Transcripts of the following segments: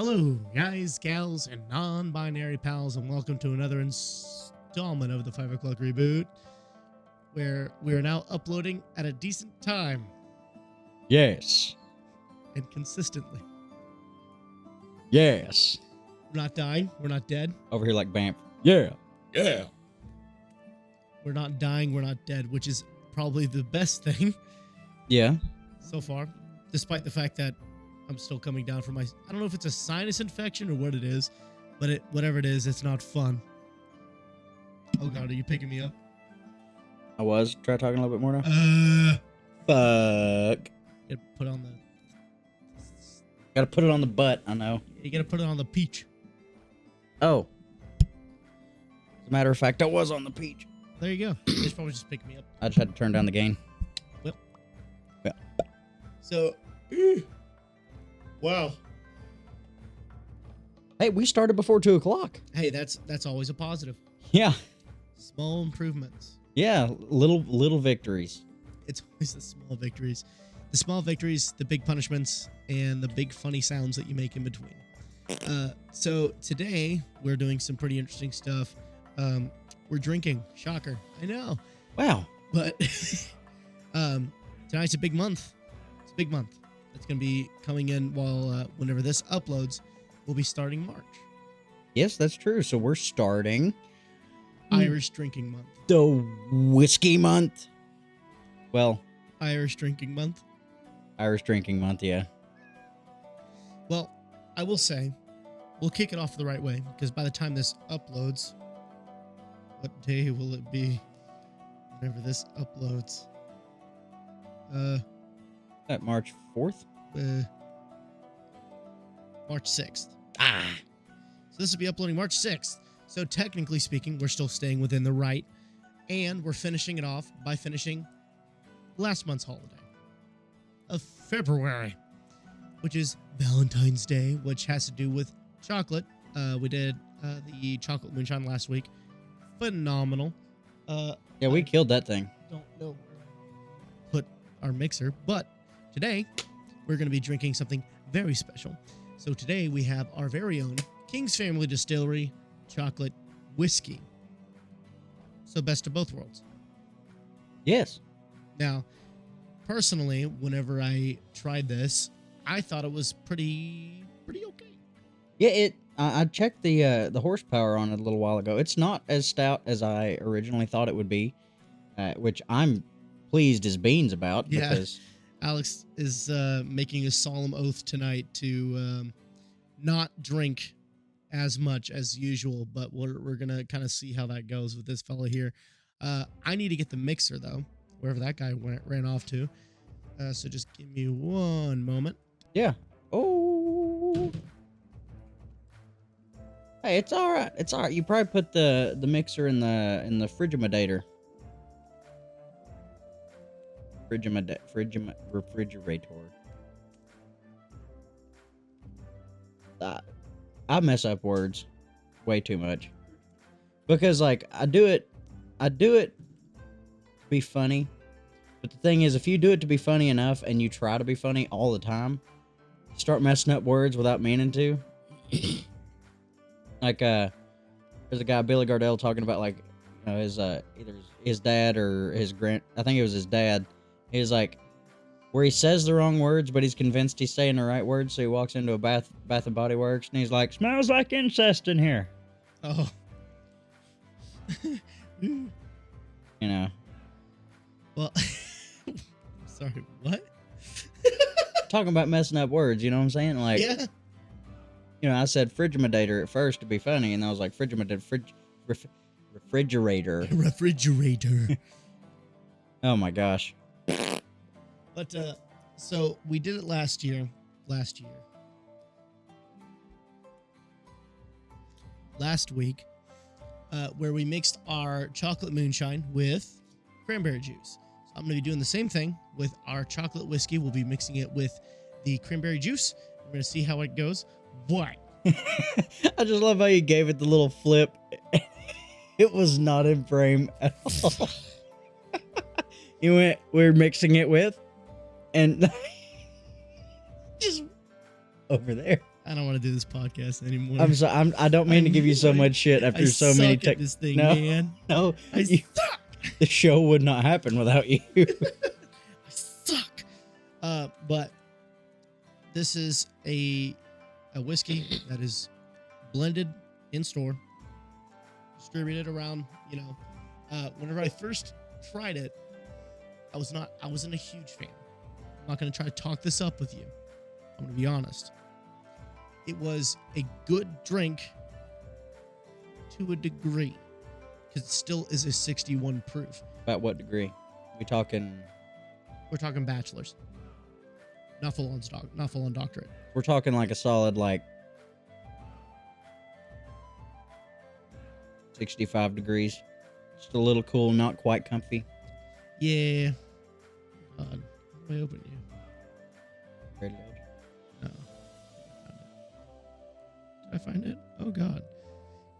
Hello, guys, gals, and non-binary pals, and welcome to another installment of the 5 o'clock reboot, where we are now uploading at a decent time Yes. and consistently. Yes. We're not dying. We're not dead. Over here like Bamf. Yeah. Yeah. We're not dying. We're not dead, which is probably the best thing Yeah. so far, despite the fact that I'm still coming down from I don't know if it's a sinus infection or what it is, but whatever it is, it's not fun. Oh God, are you picking me up? I was. Try talking a little bit more now. Fuck. You gotta put on the. Gotta put it on the butt, I know. You gotta put it on the peach. Oh. As a matter of fact, I was on the peach. There you go. It's probably just picking me up. I just had to turn down the gain. Well. Yeah. So. Wow. Hey, we started before 2 o'clock. Hey, that's always a positive. Yeah. Small improvements. Yeah. Little victories. It's always the small victories. The small victories, the big punishments, and the big funny sounds that you make in between. So today we're doing some pretty interesting stuff. We're drinking. Shocker. I know. Wow. But tonight's a big month. It's a big month. It's going to be coming in while whenever this uploads, we'll be starting March. Yes, that's true. So we're starting Irish Drinking Month. the whiskey month. Well, Irish Drinking Month. Irish drinking month, yeah. Well, I will say, we'll kick it off the right way, because by the time this uploads, what day will it be whenever this uploads? That March 4th? March 6th. So this will be uploading March 6th. So technically speaking, we're still staying within the right, and we're finishing it off by finishing last month's holiday of February, which is Valentine's Day, which has to do with chocolate. We did the chocolate moonshine last week. Phenomenal. Yeah, we killed that thing. Don't know where to put our mixer, but today we're going to be drinking something very special. So today we have our very own King's Family Distillery chocolate whiskey. So best of both worlds. Yes. Now, personally, whenever I tried this, I thought it was pretty okay. Yeah, I checked the horsepower on it a little while ago. It's not as stout as I originally thought it would be, which I'm pleased as beans about. Yeah. Because Alex is making a solemn oath tonight to not drink as much as usual, but we're going to kind of see how that goes with this fella here. I need to get the mixer, though, wherever that guy ran off to. So just give me one moment. Yeah. Oh. Hey, it's all right. It's all right. You probably put the mixer in the refrigerator. Refrigerator. I mess up words way too much because like I do it to be funny, but the thing is, if you do it to be funny enough and you try to be funny all the time, you start messing up words without meaning to. Like there's a guy, Billy Gardell, talking about like, you know, his either his dad or his I think it was his dad. He's like, where he says the wrong words, but he's convinced he's saying the right words, so he walks into a Bath and Body Works and he's like, smells like incest in here. Oh. You know. Well, sorry, what? Talking about messing up words, you know what I'm saying? Like, Yeah. you know, I said frigimadator at first to be funny, and I was like, refrigerator. Refrigerator. Oh my gosh. But, so we did it last year. Last week, where we mixed our chocolate moonshine with cranberry juice. So I'm going to be doing the same thing with our chocolate whiskey. We'll be mixing it with the cranberry juice. We're going to see how it goes. What? I just love how you gave it the little flip. It was not in frame at all. You went, we're mixing it with, and just over there. I don't want to do this podcast anymore. I'm so I don't mean to give you so much shit after so many suck at this thing, no, man. no, I suck. the show would not happen without you. I suck. But this is a whiskey that is blended in store, distributed around. Whenever I first tried it, I wasn't a huge fan. I'm not going to try to talk this up with you. I'm going to be honest. It was a good drink to a degree, because it still is a 61 proof. About what degree? We're talking bachelor's, not full on doctorate. We're talking like a solid 65 degrees. Just a little cool, not quite comfy. Yeah. God, how do I open you? Very loud. No. Did I find it? Oh God.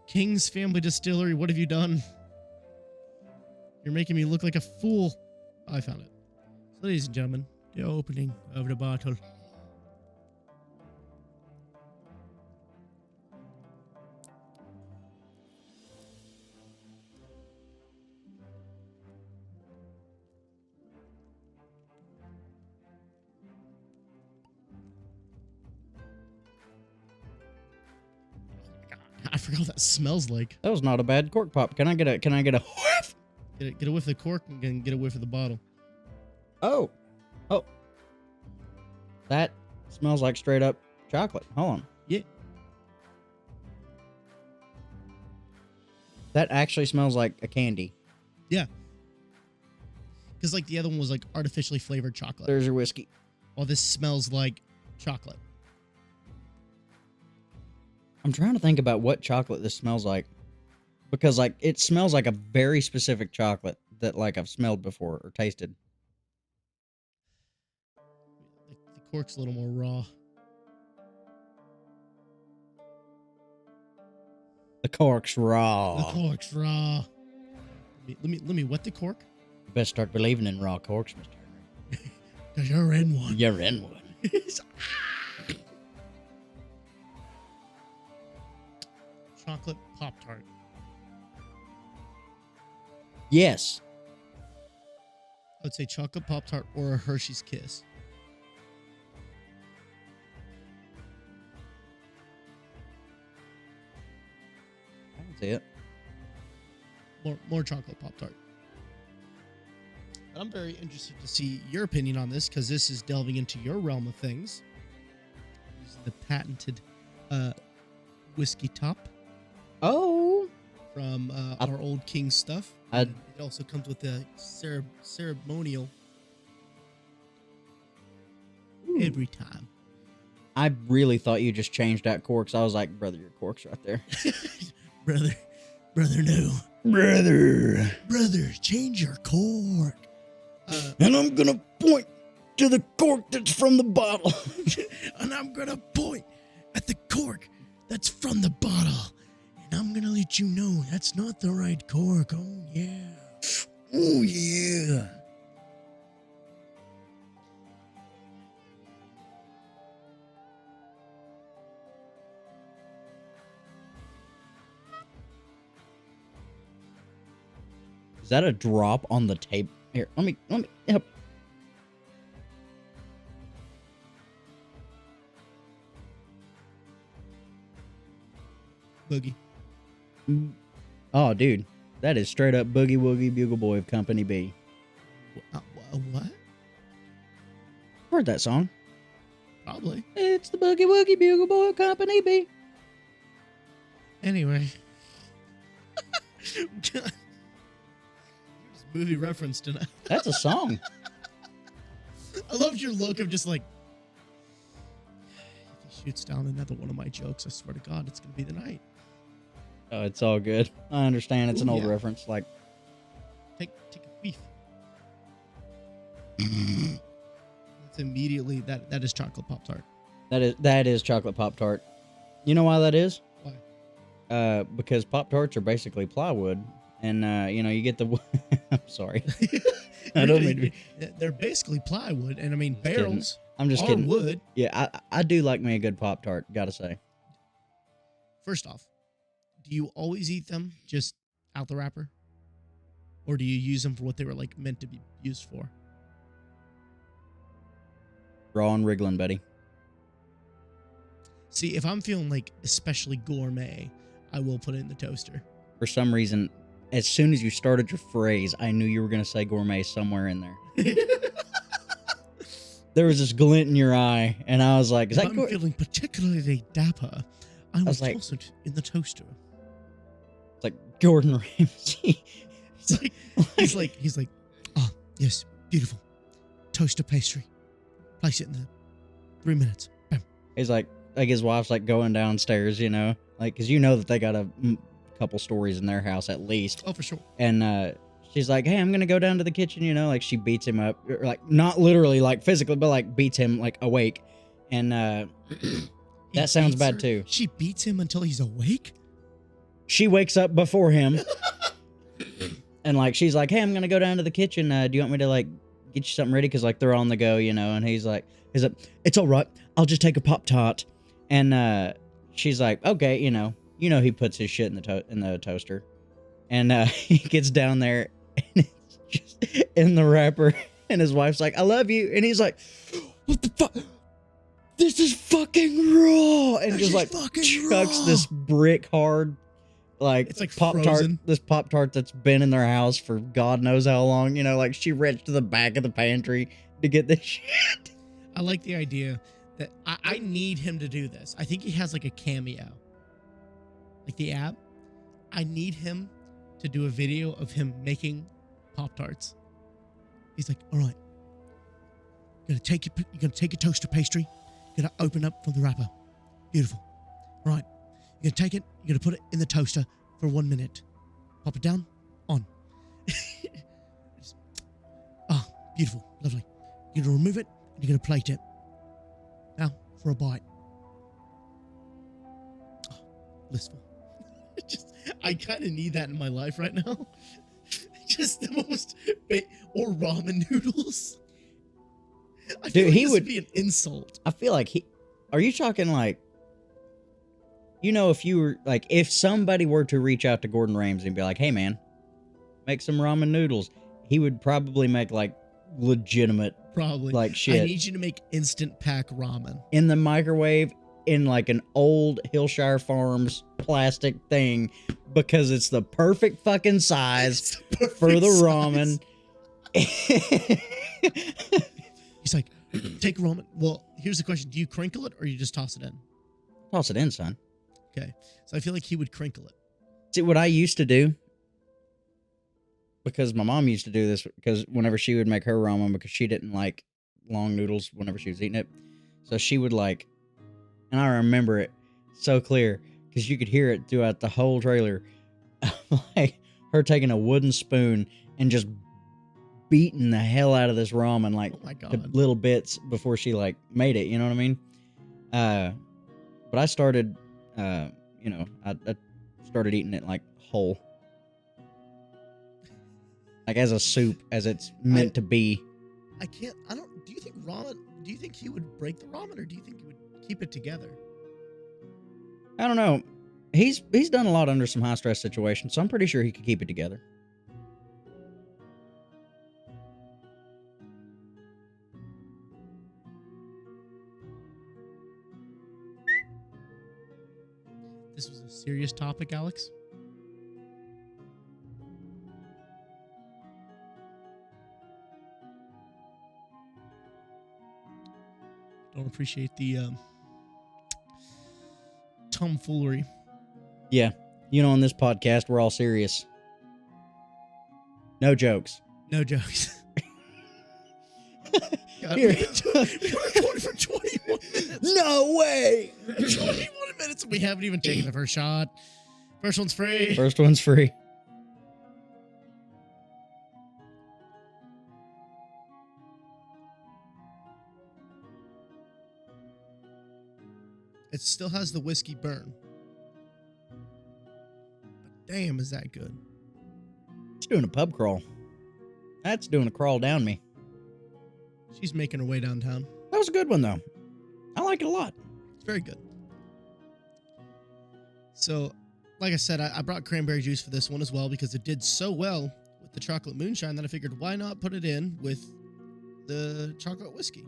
King's Family Distillery, what have you done? You're making me look like a fool. Oh, I found it. So, ladies and gentlemen, the opening of the bottle. I forgot what that smells like. That was not a bad cork pop. Can I get a whiff? Get a whiff of the cork and get a whiff of the bottle. Oh. That smells like straight up chocolate. Hold on. Yeah. That actually smells like a candy. Yeah. Because the other one was artificially flavored chocolate. There's your whiskey. Well, this smells like chocolate. I'm trying to think about what chocolate this smells like. Because it smells like a very specific chocolate that I've smelled before or tasted. The cork's a little more raw. The cork's raw. The cork's raw. Let me wet the cork. You best start believing in raw corks, Mr. Henry. Because you're in one. You're in one. Chocolate Pop-Tart. Yes. I would say chocolate Pop-Tart or a Hershey's Kiss. I can see it. More chocolate Pop-Tart. But I'm very interested to see your opinion on this, because this is delving into your realm of things. This is the patented whiskey top. Oh. From our old King stuff. It also comes with a ceremonial every time. I really thought you just changed out corks. I was like, brother, your cork's right there. Brother, no. Brother, change your cork. And I'm going to point to the cork that's from the bottle. And I'm going to point at the cork that's from the bottle. And I'm going to let you know that's not the right cork. Oh, yeah. Oh, yeah. Is that a drop on the tape? Here, let me help. Boogie. Oh, dude. That is straight up Boogie Woogie Bugle Boy of Company B. What? Heard that song. Probably. It's the Boogie Woogie Bugle Boy of Company B. Anyway. Movie reference tonight. That's a song. I loved your look of just if he shoots down another one of my jokes, I swear to God, it's going to be the night. Oh, it's all good. I understand. It's an old reference. Take a whiff. It's immediately, that is chocolate Pop-Tart. That is chocolate Pop-Tart. You know why that is? Why? Because Pop-Tarts are basically plywood. And, you get the... I'm sorry. I don't mean to be... They're basically plywood. And, barrels. I'm just Or kidding. would. Yeah, I do like me a good Pop-Tart, gotta say. First off, do you always eat them just out the wrapper? Or do you use them for what they were like meant to be used for? Raw and wriggling, buddy. See, if I'm feeling like especially gourmet, I will put it in the toaster. For some reason, as soon as you started your phrase, I knew you were going to say gourmet somewhere in there. There was this glint in your eye, and I was like, is if that I'm feeling particularly dapper, I will was like- toss it in the toaster. It's like Gordon Ramsay. He's like, oh, yes, beautiful. Toaster pastry. Place it in there. 3 minutes. Bam. He's like his wife's like going downstairs, you know, like, because you know that they got a couple stories in their house at least. Oh, for sure. And she's like, hey, I'm going to go down to the kitchen, you know, like she beats him up, or like not literally like physically, but like beats him like awake. And that sounds bad too. She beats him until he's awake? She wakes up before him. And like, she's like, hey, I'm going to go down to the kitchen. Do you want me to like get you something ready? Cause like they're on the go, you know? And he's like, it's all right. I'll just take a Pop-Tart. And she's like, okay, you know, he puts his shit in the toaster. And he gets down there and it's just in the wrapper. And his wife's like, I love you. And he's like, what the fuck? This is fucking raw. And just like chucks this brick hard, like, it's like Pop-Tart, this Pop-Tart that's been in their house for God knows how long. You know, like she reached to the back of the pantry to get this shit. I like the idea that I need him to do this. I think he has like a cameo. Like the app. I need him to do a video of him making Pop-Tarts. He's like, all right. You're gonna take your toaster pastry. You're gonna open up from the wrapper. Beautiful. All right. You're gonna take it. You're gonna put it in the toaster for 1 minute. Pop it down. On. Beautiful. Lovely. You're gonna remove it and you're gonna plate it. Now for a bite. Oh, blissful. I kind of need that in my life right now. Just the most, or ramen noodles. I feel Dude, like he this would be an insult. I feel like are you talking like, you know, if you were like, if somebody were to reach out to Gordon Ramsay and be like, hey man, make some ramen noodles, he would probably make like legitimate, Probably. like shit. I need you to make instant pack ramen. In the microwave in like an old Hillshire Farms plastic thing because it's the perfect fucking size for the ramen. He's like, take ramen. Well, here's the question. Do you crinkle it or you just toss it in? Toss it in, son. Okay. So I feel like he would crinkle it. See, what I used to do, because my mom used to do this, because whenever she would make her ramen, because she didn't like long noodles whenever she was eating it. So she would like, and I remember it so clear, because you could hear it throughout the whole trailer, like her taking a wooden spoon and just beating the hell out of this ramen, like, Oh my to God. little bits before she like made it, you know what I mean? But I started, you know, I started eating it like whole, like as a soup, as it's meant to be. Do you think he would break the ramen or do you think he would keep it together? I don't know. He's done a lot under some high stress situations, so I'm pretty sure he could keep it together. This was a serious topic, Alex. Don't appreciate the tomfoolery. Yeah. You know, on this podcast, we're all serious. No jokes. No jokes. God, Here. we were recording for 21 minutes. No way! 21 minutes and we haven't even taken the first shot. First one's free. First one's free. It still has the whiskey burn. But damn, is that good. It's doing a pub crawl. That's doing a crawl down me. She's making her way downtown. Oh, was a good one, though. I like it a lot. It's very good. So, like I said, I brought cranberry juice for this one as well because it did so well with the chocolate moonshine that I figured why not put it in with the chocolate whiskey.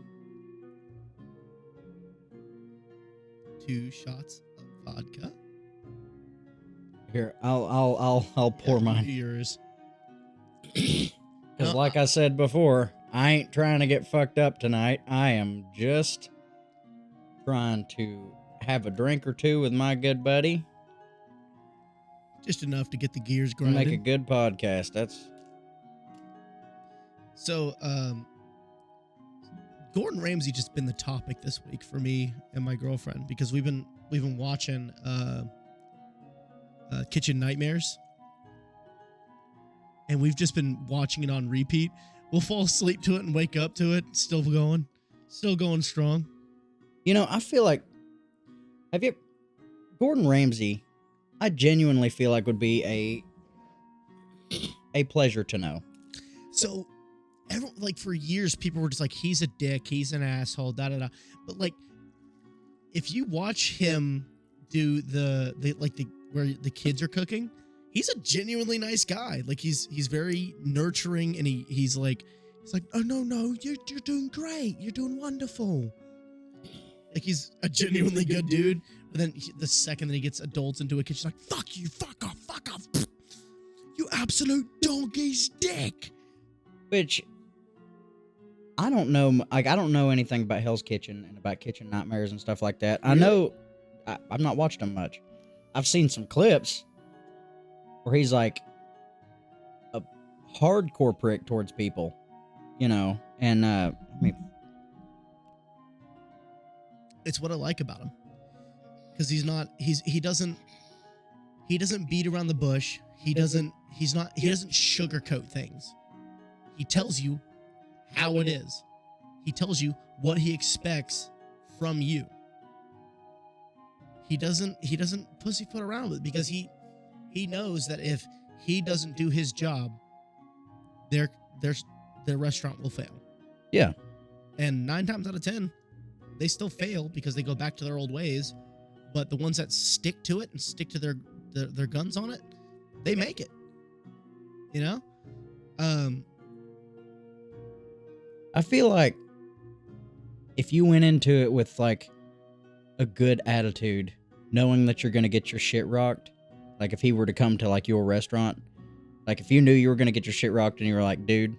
2 shots of vodka. Here, I'll pour mine. Yours. Because like I said before, I ain't trying to get fucked up tonight. I am just trying to have a drink or two with my good buddy. Just enough to get the gears Make grinding. a good podcast. That's So, Gordon Ramsay just been the topic this week for me and my girlfriend because we've been watching Kitchen Nightmares, and we've just been watching it on repeat. We'll fall asleep to it and wake up to it, still going strong. You know, I feel like Gordon Ramsay, I genuinely feel like would be a pleasure to know. So, like for years, people were just like, he's a dick, he's an asshole, da da da. But like, if you watch him do the where the kids are cooking, he's a genuinely nice guy. Like he's very nurturing, and he's like, oh no, you're doing great, you're doing wonderful. Like he's a genuinely good dude. But then the second that he gets adults into a kitchen, he's like, fuck you, fuck off, you absolute donkey's dick. Which I don't know. Like I don't know anything about Hell's Kitchen and about Kitchen Nightmares and stuff like that. I know I've not watched them much. I've seen some clips where he's like a hardcore prick towards people, you know, and I mean, it's what I like about him, because he doesn't beat around the bush. He doesn't sugarcoat things. He tells you how it is. He tells you what he expects from you. He doesn't pussyfoot around with it, because he knows that if he doesn't do his job, their restaurant will fail. Yeah. And 9 times out of 10, they still fail because they go back to their old ways. But the ones that stick to it and stick to their guns on it, they make it. You know? I feel like if you went into it with like a good attitude, knowing that you're going to get your shit rocked, like if he were to come to like your restaurant, like if you knew you were going to get your shit rocked and you were like, dude,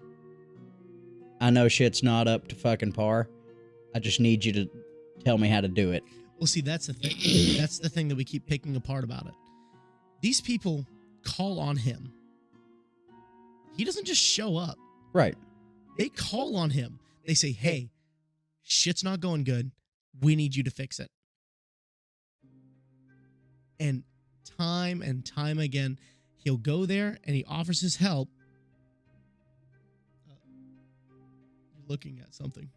I know shit's not up to fucking par. I just need you to tell me how to do it. Well, see, that's the thing. That's the thing that we keep picking apart about it. These people call on him. He doesn't just show up. Right. They call on him. They say, hey, shit's not going good. We need you to fix it. And time again, he'll go there and he offers his help. You're looking at something.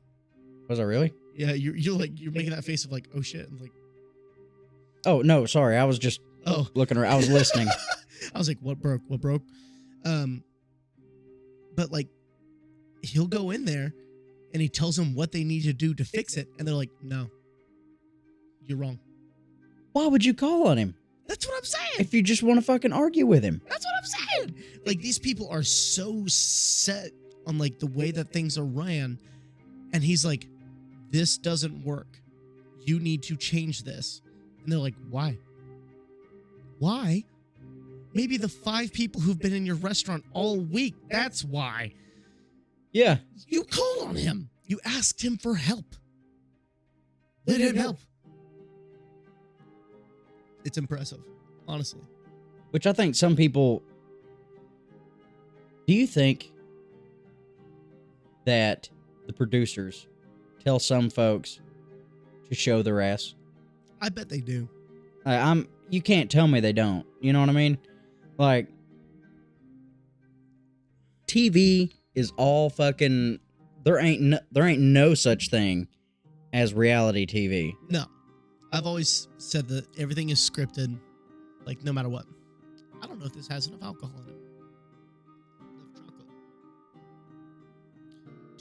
Was I really? Yeah, you're making that face of like, oh shit. I'm like, oh no, sorry. I was just looking around. I was listening. I was like, what broke? But like, he'll go in there and he tells them what they need to do to fix it. And they're like, no, you're wrong. Why would you call on him? That's what I'm saying. If you just want to fucking argue with him. That's what I'm saying. Like, these people are so set on like the way that things are ran. And he's like, this doesn't work. You need to change this. And they're like, why? Why? Maybe the 5 people who've been in your restaurant all week. That's why. Yeah. You call on him. You asked him for help. Let him help. It's impressive, honestly. Which I think some people... Do you think that the producers tell some folks to show their ass? I bet they do. You can't tell me they don't. You know what I mean? Like, TV is all fucking... There ain't no such thing as reality TV. No. I've always said that everything is scripted, like, no matter what. I don't know if this has enough alcohol in it. Enough chocolate.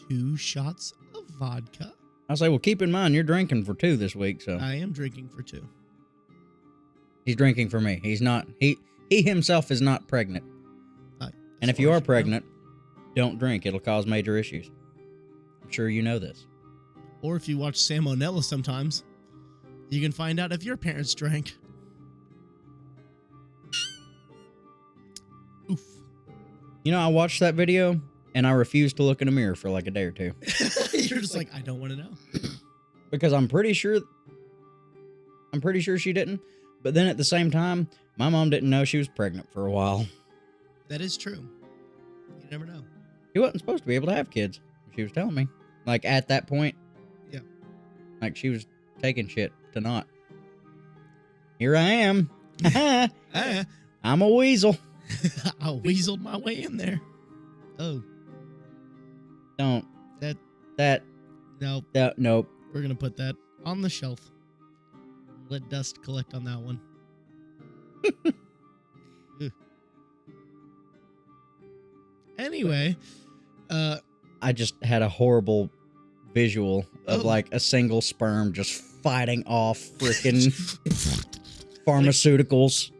2 shots of vodka. I'll say, well, keep in mind, you're drinking for 2 this week, so. I am drinking for 2. He's drinking for me. He's not, he himself is not pregnant. And if you are pregnant, don't drink. It'll cause major issues. I'm sure you know this. Or if you watch Salmonella sometimes, you can find out if your parents drank. Oof. You know, I watched that video, and I refused to look in a mirror for like a day or 2. You're just like, I don't want to know. Because I'm pretty sure she didn't. But then at the same time, my mom didn't know she was pregnant for a while. That is true. You never know. She wasn't supposed to be able to have kids. She was telling me. Like, at that point. Yeah. Like, she was taking shit to not. Here I am. I'm a weasel. I weaseled my way in there. Oh. Don't. Nope. Nope. We're going to put that on the shelf. Let dust collect on that one. Anyway, I just had a horrible visual of like a single sperm just fighting off freaking pharmaceuticals.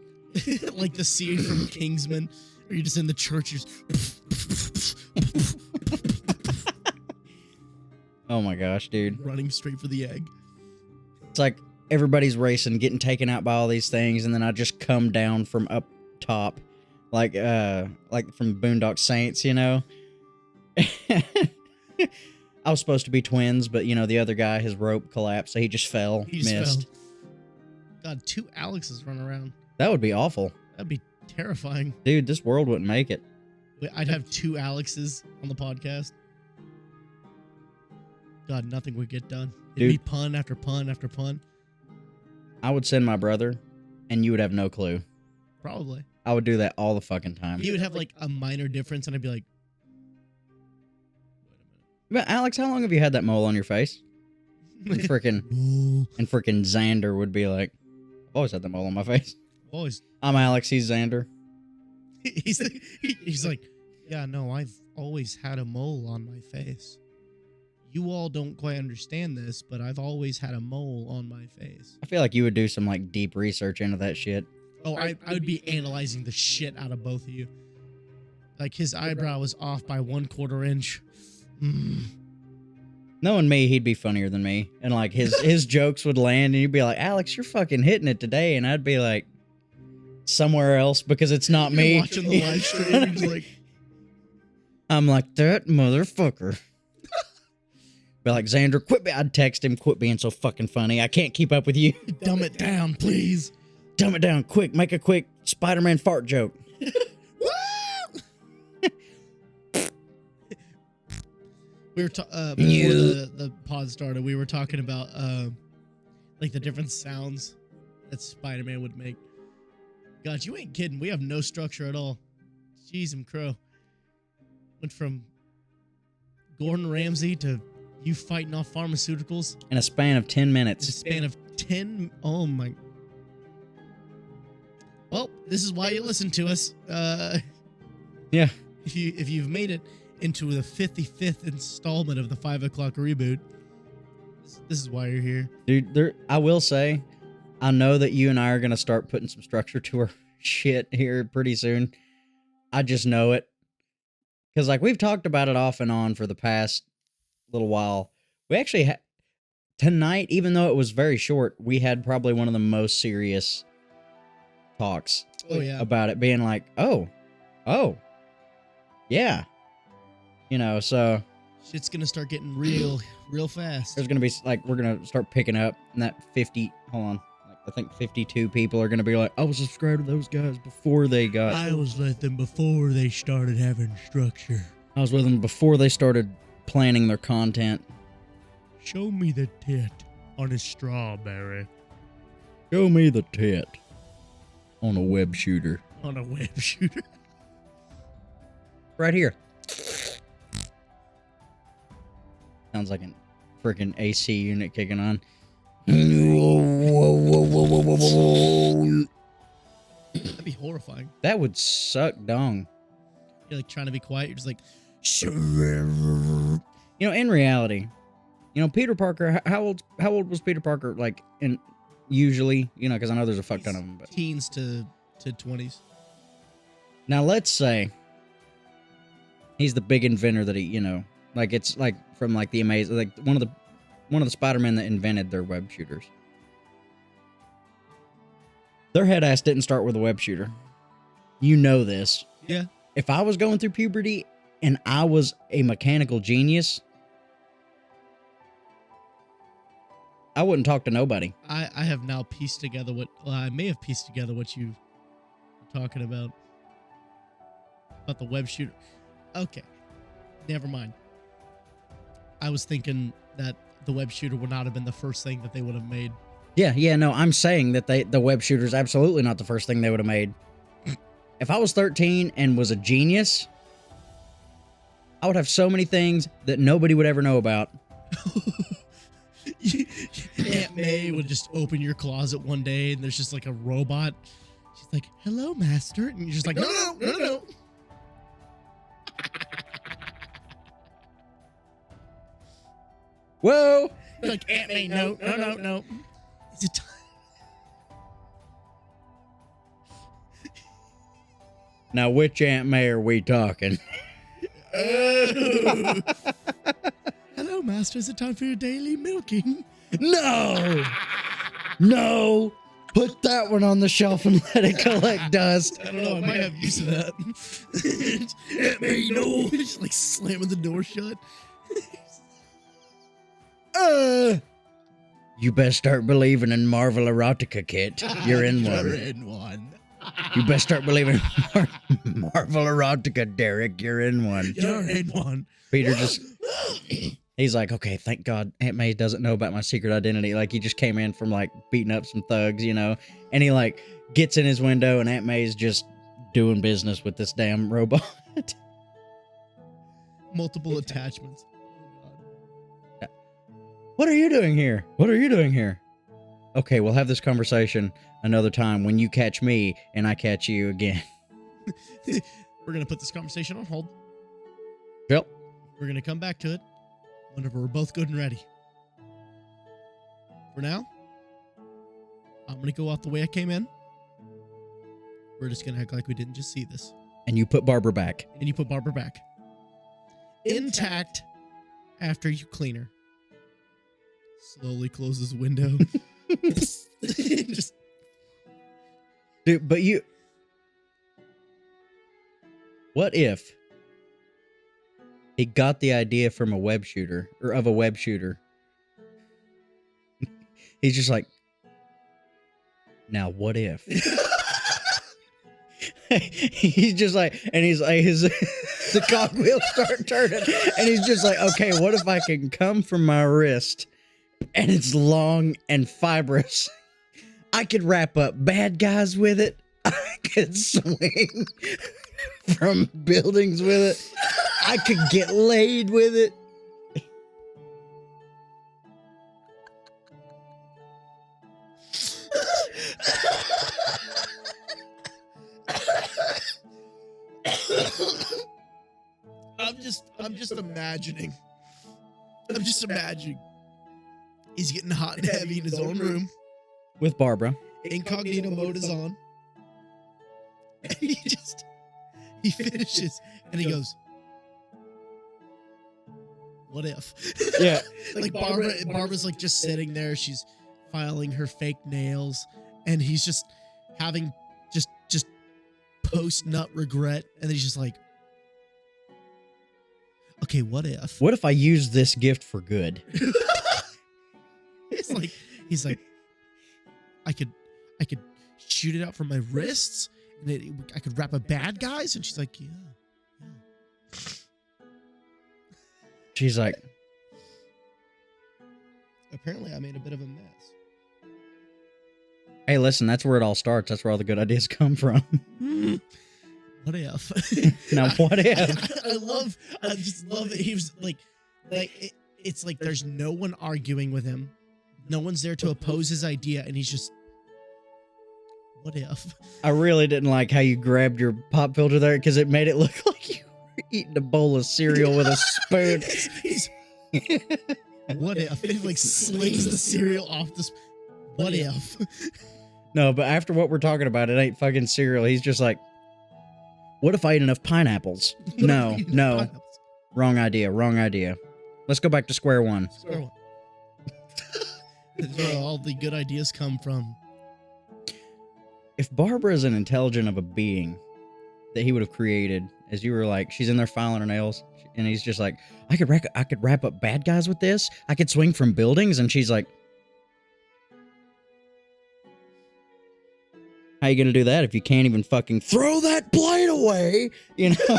Like the scene from Kingsman, where you're just in the church. Oh my gosh, dude. Running straight for the egg. It's like everybody's racing, getting taken out by all these things, and then I just come down from up top. Like from Boondock Saints, you know? I was supposed to be twins, but, you know, the other guy, his rope collapsed, so he just fell. He just missed. fell. God, 2 Alexes run around. That would be awful. That'd be terrifying. Dude, this world wouldn't make it. I'd have 2 Alexes on the podcast. God, nothing would get done. It'd be pun after pun after pun. I would send my brother, and you would have no clue. Probably. I would do that all the fucking time. He would have like a minor difference, and I'd be like, But Alex, how long have you had that mole on your face? And freaking Xander would be like, I've always had that mole on my face. Always. I'm Alex, he's Xander. He's like, yeah, no, I've always had a mole on my face. You all don't quite understand this, but I've always had a mole on my face. I feel like you would do some like deep research into that shit. Oh, I would be analyzing the shit out of both of you. Like, his eyebrow was off by 1/4 inch. Knowing me, he'd be funnier than me. And, like, his jokes would land, and he'd be like, Alex, you're fucking hitting it today. And I'd be like, somewhere else, because it's not me. Watching the live stream, he's like... I'm like, that motherfucker. Be like, Xander, quit. I'd text him, quit being so fucking funny. I can't keep up with you. Dumb it down, please. Dumb it down, quick. Make a quick Spider-Man fart joke. We were before the pod started, we were talking about like the different sounds that Spider-Man would make. God, you ain't kidding. We have no structure at all. Jeez and crow. Went from Gordon Ramsay to you fighting off pharmaceuticals in a span of 10 minutes. In a span of 10. Oh my. Well, this is why you listen to us. Yeah. If you've made it into the 55th installment of the 5 o'clock reboot, this is why you're here. Dude, I will say, I know that you and I are going to start putting some structure to our shit here pretty soon. I just know it. Because, like, we've talked about it off and on for the past little while. We actually, tonight, even though it was very short, we had probably one of the most serious talks. Oh, yeah. About it being like, oh, yeah. You know, so... Shit's gonna start getting real fast. There's gonna be, like, we're gonna start picking up, and that 50... Hold on. Like, I think 52 people are gonna be like, I was subscribed to those guys before they got... I was with them before they started having structure. I was with them before they started planning their content. Show me the tit on a strawberry. Show me the tit on a web shooter. On a web shooter. Right here. Sounds like a freaking AC unit kicking on. That'd be horrifying. That would suck dong. You're like trying to be quiet. You're just like, You know, in reality, You know, Peter Parker. How old was Peter Parker? Like, in usually, you know, because I know there's a fuck ton of them. But teens to 20s. now let's say he's the big inventor that he, you know, like it's like from like the amazing, like one of the Spider-Men that invented their web shooters. Their head ass didn't start with a web shooter. You know this. Yeah. If I was going through puberty and I was a mechanical genius, I wouldn't talk to nobody. I have now pieced together I may have pieced together what you were talking about the web shooter. Okay, never mind. I was thinking that the web shooter would not have been the first thing that they would have made. Yeah, no, I'm saying that the web shooter is absolutely not the first thing they would have made. If I was 13 and was a genius, I would have so many things that nobody would ever know about. Aunt May would just open your closet one day and there's just like a robot. She's like, "Hello, master," and you're just like, no. Whoa! You're like, "Aunt May, no. Is it time?" Now, which Aunt May are we talking? Oh. Hello, master. Is it time for your daily milking? No! No! Put that one on the shelf and let it collect dust. I don't know. I might have use of that. Aunt May, no. Just like slamming the door shut. You best start believing in Marvel Erotica, Kit. You're in one. You're in one. You best start believing in Marvel Erotica, Derek. You're in one. You're in one. Peter just... He's like, okay, thank God Aunt May doesn't know about my secret identity. Like, he just came in from, like, beating up some thugs, you know? And he, like, gets in his window, and Aunt May's just doing business with this damn robot. Multiple attachments. What are you doing here? What are you doing here? Okay, we'll have this conversation another time when you catch me and I catch you again. We're going to put this conversation on hold. Yep. We're going to come back to it whenever we're both good and ready. For now, I'm going to go out the way I came in. We're just going to act like we didn't just see this. And you put Barbara back. And you put Barbara back. Intact after you clean her. Slowly closes the window. Just... Dude, but you... What if he got the idea from a web shooter, or of a web shooter? He's just like, now what if? He's just like, and he's like, the cogwheels start turning, and he's just like, okay, what if I can come from my wrist, and it's long and fibrous? I could wrap up bad guys with it. I could swing from buildings with it. I could get laid with it. I'm just imagining. He's getting hot and heavy in his own room. With Barbara. Incognito mode is on. And he finishes and he goes, what if? Yeah. Like Barbara's like just sitting there. She's filing her fake nails and he's just having just post-nut regret. And then he's just like, okay, what if? What if I use this gift for good? He's like, I could shoot it out from my wrists, and I could wrap up bad guys. And she's like, yeah. She's like, apparently I made a bit of a mess. Hey, listen, that's where it all starts. That's where all the good ideas come from. What if? Now, what if? I just love it. He was like it's like there's no one arguing with him. No one's there to oppose his idea, and he's just, what if? I really didn't like how you grabbed your pop filter there because it made it look like you were eating a bowl of cereal with a spoon. What if? It like slings the cereal off this. What if? No, but after what we're talking about, it ain't fucking cereal. He's just like, what if I ate enough pineapples? No. Wrong idea. Let's go back to square one. Square one. That's where all the good ideas come from. If Barbara is an intelligent of a being that he would have created, as you were like, she's in there filing her nails, and he's just like, I could wrap up bad guys with this. I could swing from buildings, and she's like, how you gonna do that if you can't even fucking throw that blade away? You know?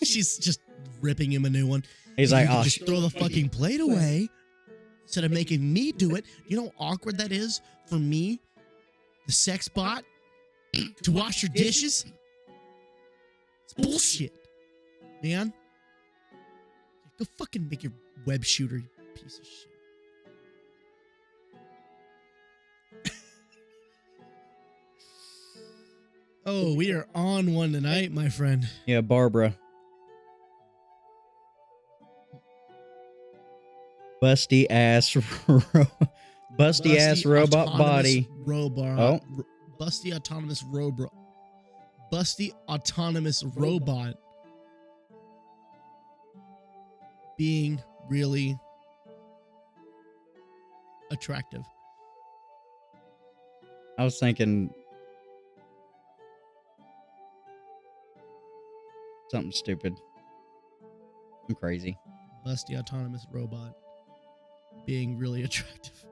She's just ripping him a new one. He's like, oh, just throw the fucking plate away instead of making me do it. You know how awkward that is for me, the sex bot, to wash your dishes? It's bullshit, man. Go fucking make your web shooter, you piece of shit. Oh, we are on one tonight, my friend. yeah, Barbara. Busty ass robot body. Robot. Busty autonomous robot. Busty autonomous robot. Being really attractive. I was thinking something stupid. I'm crazy. Busty autonomous robot. Being really attractive.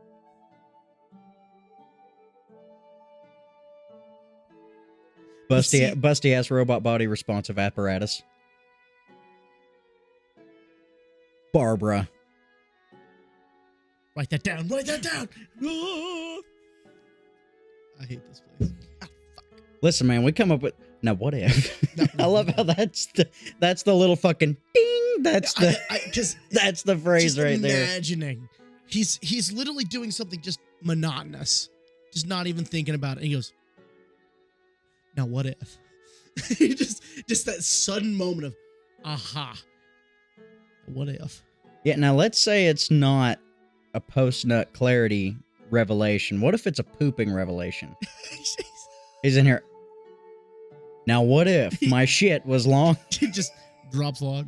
Busty ass robot body responsive apparatus. Barbara. Write that down. Write that down. Ah! I hate this place. Ah, fuck. Listen, man, we come up with now. What if? I love how that's the little fucking ding. That's the phrase right there. Imagining he's literally doing something just monotonous, just not even thinking about it. And he goes, "Now what if?" just that sudden moment of, aha. What if? Yeah. Now let's say it's not a post-nut clarity revelation. What if it's a pooping revelation? He's in here. Now what if my shit was long? He just drops log.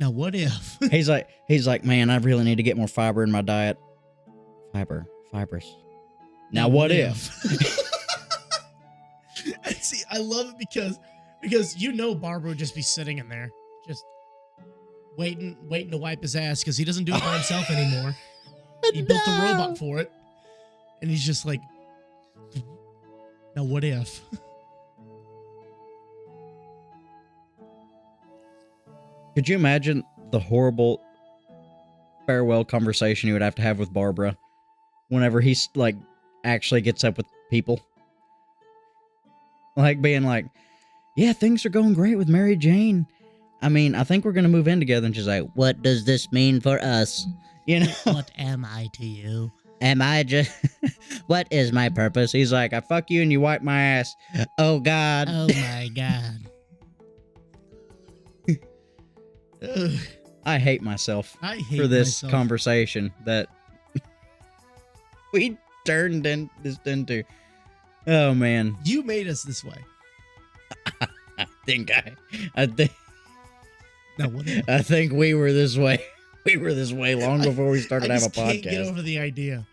Now what if? he's like, man, I really need to get more fiber in my diet. Fibers. Now what if? And see, I love it because Barbara would just be sitting in there, just waiting to wipe his ass because he doesn't do it by himself anymore. He built a robot for it, and he's just like, now what if? Could you imagine the horrible farewell conversation you would have to have with Barbara whenever he's like actually gets up with people? Like being like, yeah, things are going great with Mary Jane. I mean, I think we're going to move in together. And she's like, what does this mean for us? You know? What am I to you? Am I just... What is my purpose? He's like, I fuck you and you wipe my ass. Oh, God. Oh, my God. I hate myself for this conversation that we turned this into. Oh, man. You made us this way. I think Now, what if? I think we were this way. We were this way long before we started to have a podcast. I can't get over the idea.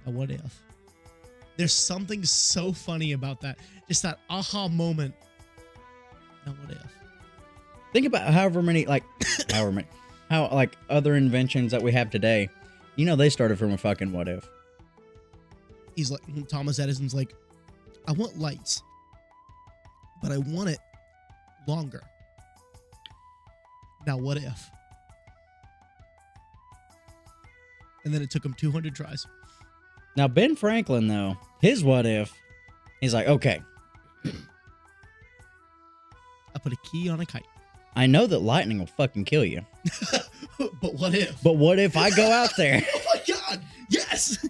Now, what if? There's something so funny about that. Just that aha moment. Now, what if? Think about how other inventions that we have today, you know, they started from a fucking what if. He's like, Thomas Edison's like, I want lights, but I want it longer. Now, what if? And then it took him 200 tries. Now, Ben Franklin, though, his what if, he's like, okay. I put a key on a kite. I know that lightning will fucking kill you. But what if? But what if I go out there? Oh my God, yes!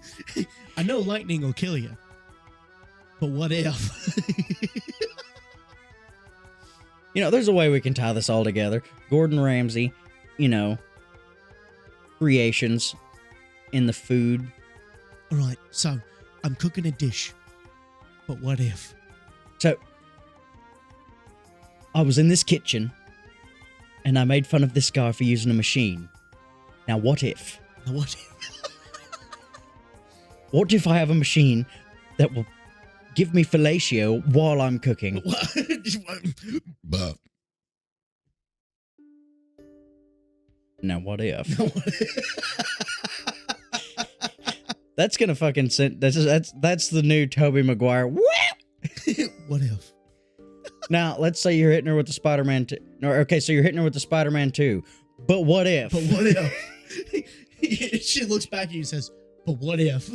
I know lightning will kill you. But what if? You know, there's a way we can tie this all together. Gordon Ramsay you know, creations in the food. All right, so I'm cooking a dish, but what if? So, I was in this kitchen, and I made fun of this guy for using a machine. Now, what if? Now what if? What if I have a machine that will give me fellatio while I'm cooking? Now, what if? That's gonna fucking send. That's the new Tobey Maguire. What if? Now, let's say you're hitting her with the Spider-Man 2. Okay, so you're hitting her with the Spider-Man 2. But what if? But what if? She looks back at you and says, but what if?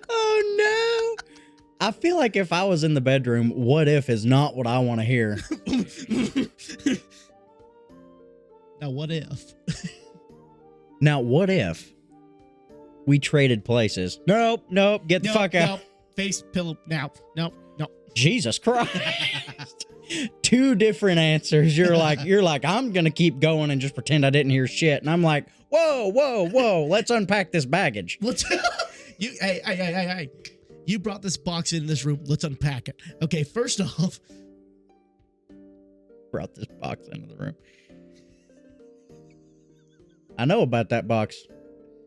Oh, no. I feel like if I was in the bedroom, what if is not what I want to hear. Now, what if? Now, what if we traded places? Nope, get the fuck out. Nope. Face pillow now. Nope. Jesus Christ. Two different answers. You're like, I'm gonna keep going and just pretend I didn't hear shit. And I'm like, whoa. Let's unpack this baggage. Hey. You brought this box in this room. Let's unpack it. Okay, first off. Brought this box into the room. I know about that box.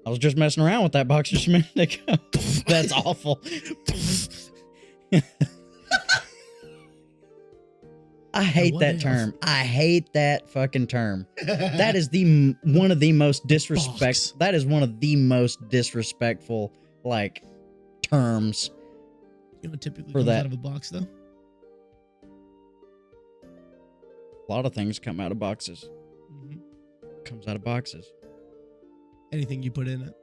I was just messing around with that box just a minute ago. That's awful. I hate that term. I hate that fucking term. That is one of the most disrespectful. That is one of the most disrespectful, like, terms. You know what typically comes out of a box, though? A lot of things come out of boxes. Mm-hmm. Comes out of boxes. Anything you put in it.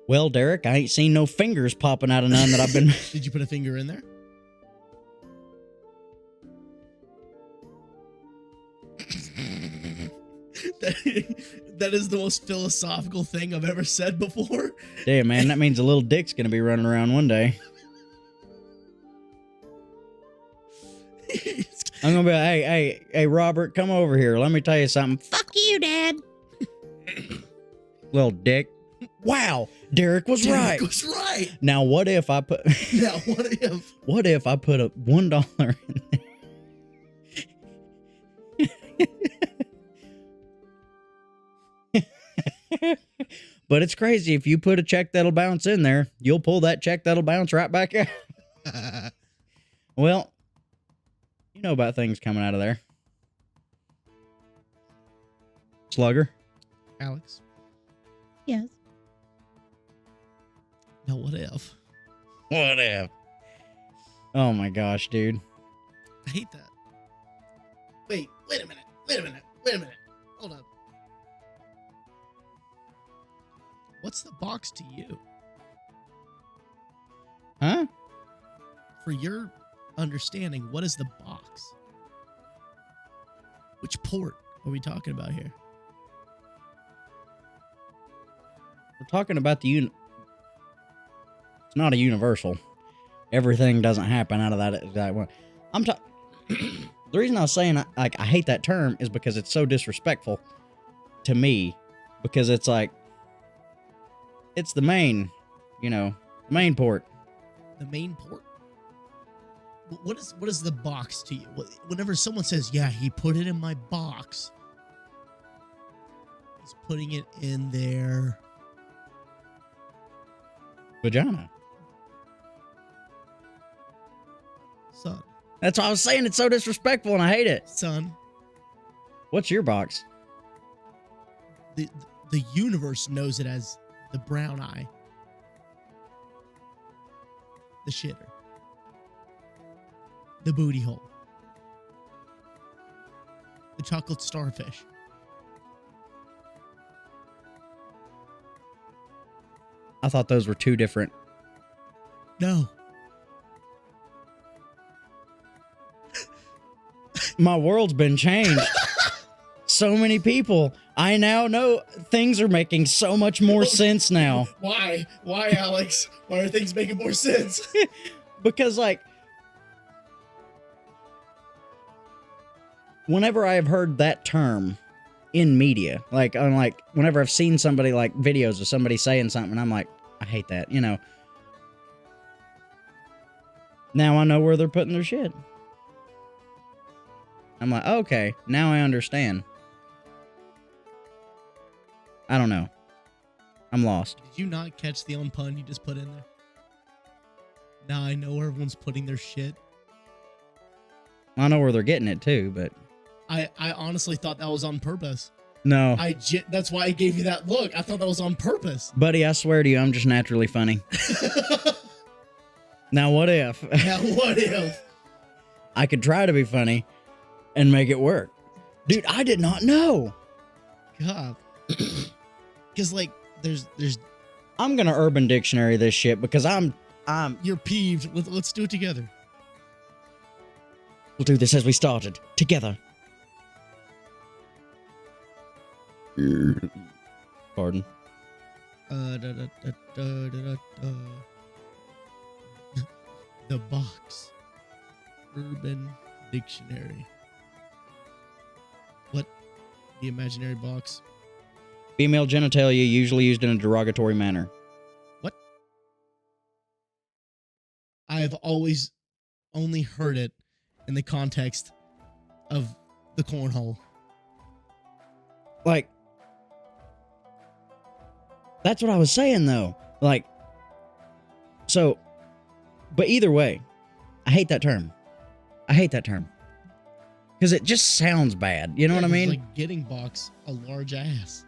Well, Derek, I ain't seen no fingers popping out of none that I've been... Did you put a finger in there? That is the most philosophical thing I've ever said before. Damn, man, that means a little dick's gonna be running around one day. I'm gonna be like, hey, Robert, come over here. Let me tell you something. Fuck you, Dad. Little dick. Wow, Derek was right. Now, what if I put... What if I put a $1 in there? But it's crazy. If you put a check that'll bounce in there, you'll pull that check that'll bounce right back out. Well, you know about things coming out of there. Slugger? Alex? Yes. Now, what if? What if? Oh my gosh, dude. I hate that. Wait a minute. Hold up. What's the box to you? Huh? For your understanding, what is the box? Which port are we talking about here? We're talking about the It's not a universal. Everything doesn't happen out of that exact one. The reason I was saying I hate that term is because it's so disrespectful to me. Because it's like, it's the main, main port. The main port? What is the box to you? Whenever someone says, yeah, he put it in my box, he's putting it in their... vagina. Son. That's why I was saying it's so disrespectful and I hate it. Son. What's your box? The universe knows it as the brown eye. The shitter. The booty hole. The chocolate starfish. I thought those were two different. No. My world's been changed so many people. I now know things are making so much more sense now. Why? Why, Alex? Why are things making more sense? Because, like, whenever I have heard that term in media, like, I'm like, whenever I've seen somebody, like, videos of somebody saying something, I'm like, I hate that, you know. Now I know where they're putting their shit. I'm like, okay, now I understand. I don't know. I'm lost. Did you not catch the own pun you just put in there? Now I know where everyone's putting their shit. I know where they're getting it too, but I honestly thought that was on purpose. no. That's why I gave you that look. I thought that was on purpose. Buddy, I swear to you, I'm just naturally funny. Now what if? Now what if? I could try to be funny and make it work. Dude, I did not know. God. Because, like, there's I'm gonna Urban Dictionary this shit because I'm you're peeved. Let's do it together. We'll do this as we started. Together. Pardon. The box. Urban Dictionary. What? The imaginary box. Female genitalia usually used in a derogatory manner. What? I have always only heard it in the context of the cornhole. Like, that's what I was saying, though. Like, so, but either way, I hate that term. I hate that term. Because it just sounds bad. You know what I mean? Like getting box a large ass.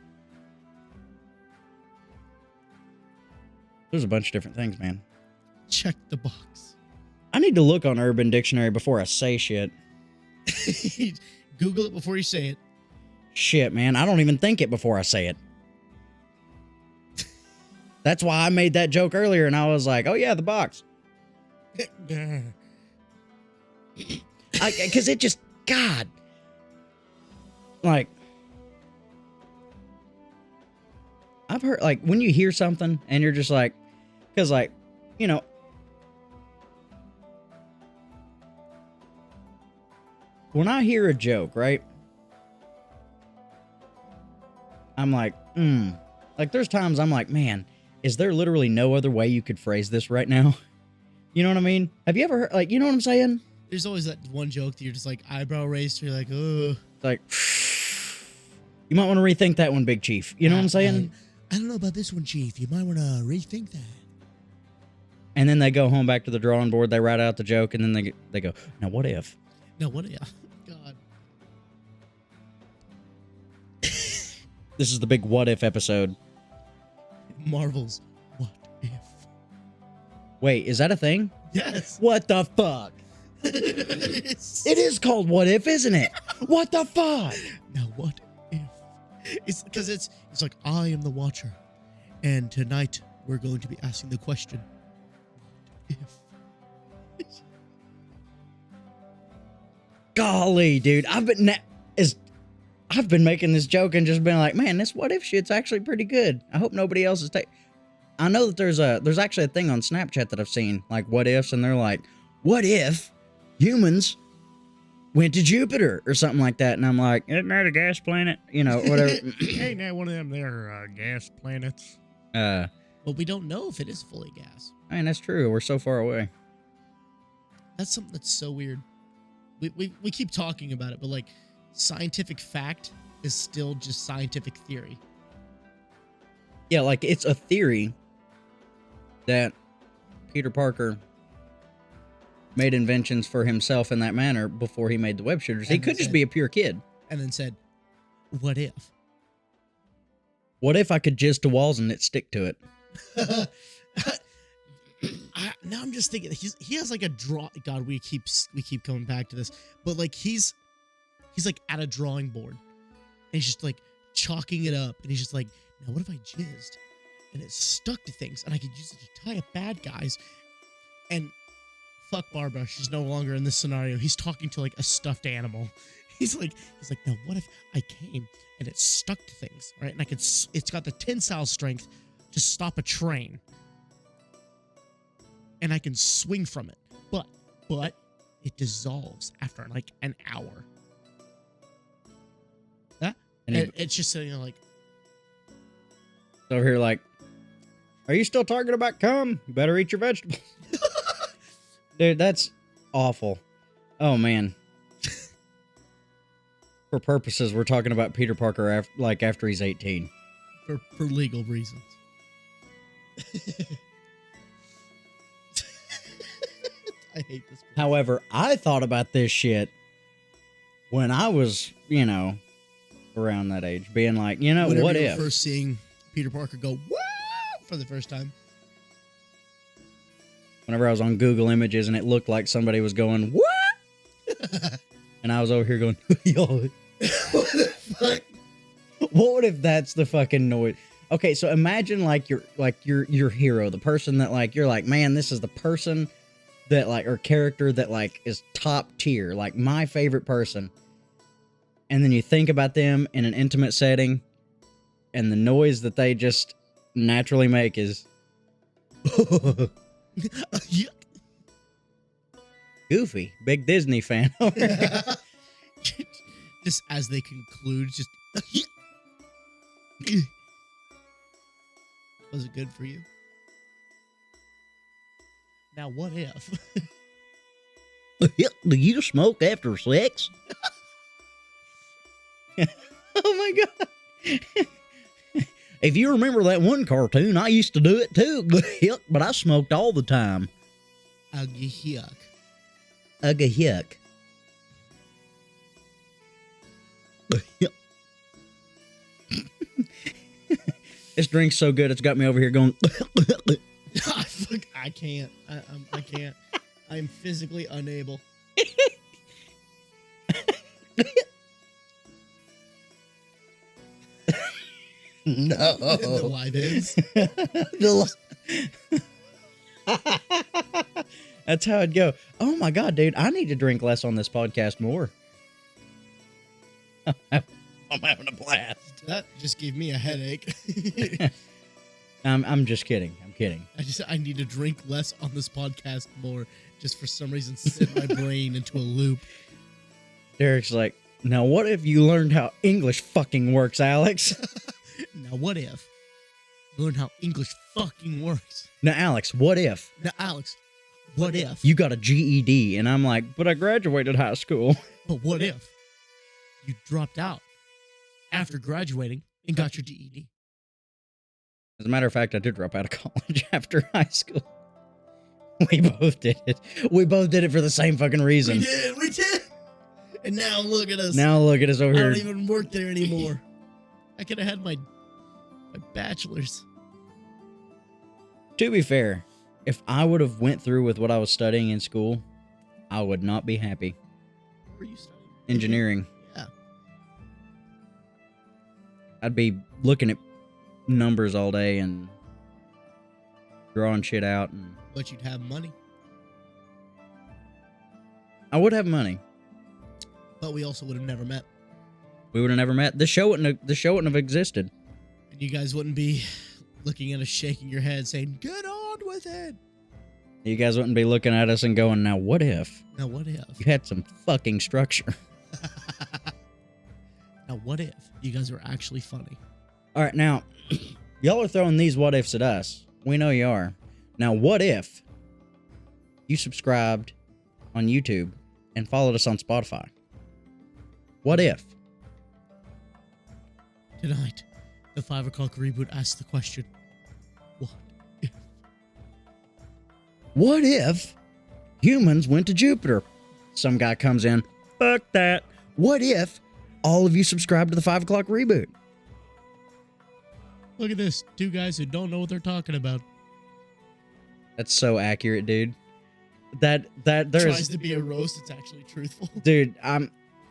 There's a bunch of different things, man. Check the box. I need to look on Urban Dictionary before I say shit. Google it before you say it. Shit, man. I don't even think it before I say it. That's why I made that joke earlier, and I was like, oh, yeah, the box. Because it just, God. Like, I've heard, like, when you hear something, and you're just like, because, like, you know, when I hear a joke, right? I'm like, Like, there's times I'm like, man, is there literally no other way you could phrase this right now? You know what I mean? Have you ever heard, like, you know what I'm saying? There's always that one joke that you're just like, eyebrow raised, you're like, ugh. Like, you might want to rethink that one, Big Chief. You know what I'm saying? I don't know about this one, Chief. You might want to rethink that. And then they go home back to the drawing board, they write out the joke, and then they go, now what if? Now what if? God. This is the big what if episode. Marvel's What If. Wait, is that a thing? Yes. What the fuck? It is called What If, isn't it? What the fuck? Now what if? It's because it's like, I am the watcher, and tonight we're going to be asking the question, what if? Golly, dude, I've been making this joke and just been like, man, this what if shit's actually pretty good. I hope nobody else is I know that there's actually a thing on Snapchat that I've seen, like what ifs, and they're like, what if humans went to Jupiter or something like that? And I'm like, isn't that a gas planet? You know, whatever. Ain't that one of them there gas planets? Well, we don't know if it is fully gas. I mean, that's true. We're so far away. That's something that's so weird. We keep talking about it, but like, scientific fact is still just scientific theory. Yeah, like it's a theory that Peter Parker made inventions for himself in that manner before he made the web shooters. He could just be a pure kid. And then said, what if? What if I could jizz to walls and it stick to it? Now I'm just thinking, he has like a draw. God, we keep coming back to this, but like he's like at a drawing board, and he's just like chalking it up, and he's just like, now what if I jizzed and it stuck to things, and I could use it to tie up bad guys? And fuck Barbara, she's no longer in this scenario. He's talking to like a stuffed animal. he's like, now what if I came and it stuck to things, right? And it's got the tensile strength to stop a train, and I can swing from it, but it dissolves after like an hour. And it's just sitting there like, over here like, are you still talking about cum? You better eat your vegetables. Dude, that's awful. Oh, man. For purposes, we're talking about Peter Parker after he's 18. For legal reasons. I hate this. However, I thought about this shit when I was, around that age, being like, Whenever what you were if? first seeing Peter Parker go, woo, for the first time. Whenever I was on Google Images and it looked like somebody was going, what? And I was over here going, yo. What the fuck? What if that's the fucking noise? Okay, so imagine your hero, the person that you're like, man, this is the person that or character that is top tier, like my favorite person. And then you think about them in an intimate setting, and the noise that they just naturally make is Goofy, big Disney fan. Just as they conclude, just was it good for you? Now what if? Do you smoke after sex? Oh my god. If you remember that one cartoon, I used to do it too. But I smoked all the time. Yuck. Yuck. This drink's so good, it's got me over here going. I can't. I can't. I'm physically unable. No. The live is. That's how it'd go. Oh my god, dude, I need to drink less on this podcast more. I'm having a blast. That just gave me a headache. I'm just kidding. I'm kidding. I need to drink less on this podcast more, just for some reason set my brain into a loop. Derek's like, now what if you learned how English fucking works, Alex? Now what if you learn how English fucking works? Now, Alex, what if? Now, Alex, what if you got a GED? And I'm like, but I graduated high school. But what if you dropped out after graduating and got your GED? As a matter of fact, I did drop out of college after high school. We both did it. We both did it for the same fucking reason. We did. And now look at us. Now look at us over I here. don't even work there anymore. I could have had my bachelor's. To be fair, if I would have went through with what I was studying in school, I would not be happy. What were you studying? Engineering. Yeah. I'd be looking at numbers all day and drawing shit out. But you'd have money. I would have money. But we also would have never met. We would have never met. The show wouldn't have existed. And you guys wouldn't be looking at us shaking your head saying, get on with it. You guys wouldn't be looking at us and going, now what if? Now what if? You had some fucking structure. Now what if you guys were actually funny? All right, now, y'all are throwing these what ifs at us. We know you are. Now, what if you subscribed on YouTube and followed us on Spotify? What if? Tonight, the 5 o'clock reboot asks the question, what if? What if humans went to Jupiter? Some guy comes in, fuck that. What if all of you subscribe to the 5 o'clock reboot? Look at this. 2 guys who don't know what they're talking about. That's so accurate, dude. That tries to be a roast. It's actually truthful. Dude, I'm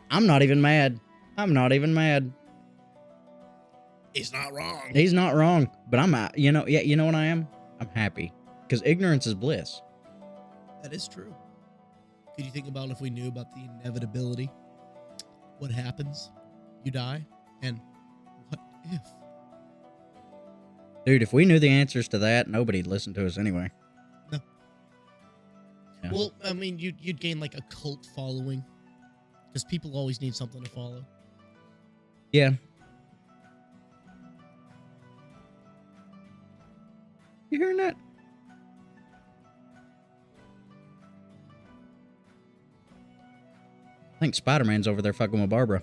not even mad. I'm not even mad. He's not wrong. He's not wrong. But you know what I am? I'm happy. Because ignorance is bliss. That is true. Could you think about if we knew about the inevitability what happens? You die, and what if? Dude, if we knew the answers to that, nobody'd listen to us anyway. No. Yeah. Well, I mean, you'd gain like a cult following, because people always need something to follow. Yeah. You hearing that? I think Spider-Man's over there fucking with Barbara.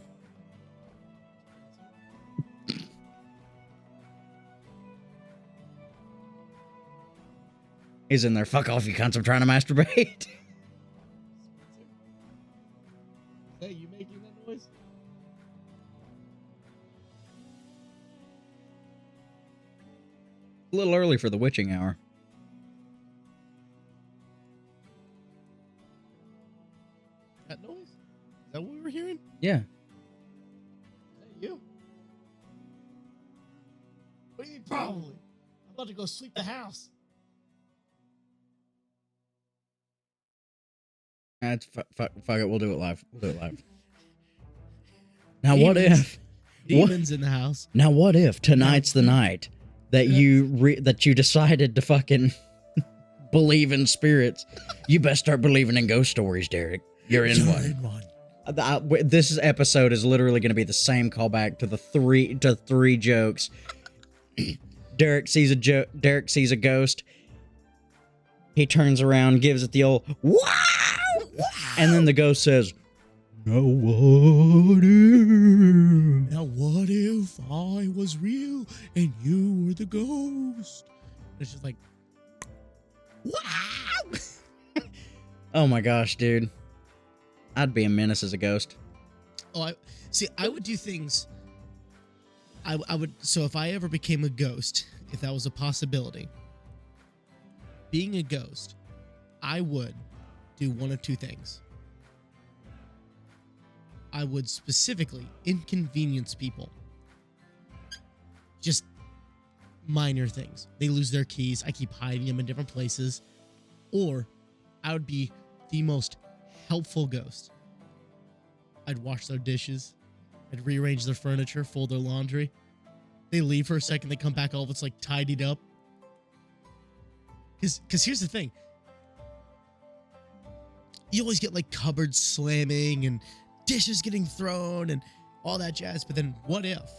He's in there. Fuck off, you cunts. I'm trying to masturbate. Hey, you making that noise? A little early for the witching hour. That noise? Is that what we were hearing? Yeah. Is that you? What do you mean, probably? I'm about to go sweep the house. That's fuck it. We'll do it live. Now, what if? Demons in the house. Now, what if tonight's the night that you decided to fucking believe in spirits? You best start believing in ghost stories, Derek. You're in one. This episode is literally going to be the same callback to the three jokes. Derek sees a ghost. He turns around, gives it the old wow, and then the ghost says, "Now what if? Now what if I was real and you were the ghost?" It's just like, wow. Oh my gosh, dude. I'd be a menace as a ghost. Oh, I would do things. I would. So if I ever became a ghost, if that was a possibility, being a ghost, I would do one of two things. I would specifically inconvenience people. Just minor things. They lose their keys. I keep hiding them in different places. Or I would be the most helpful ghost. I'd wash their dishes. I'd rearrange their furniture, fold their laundry. They leave for a second. They come back, all of it's like tidied up. Because here's the thing. You always get like cupboards slamming and dishes getting thrown and all that jazz. But then what if?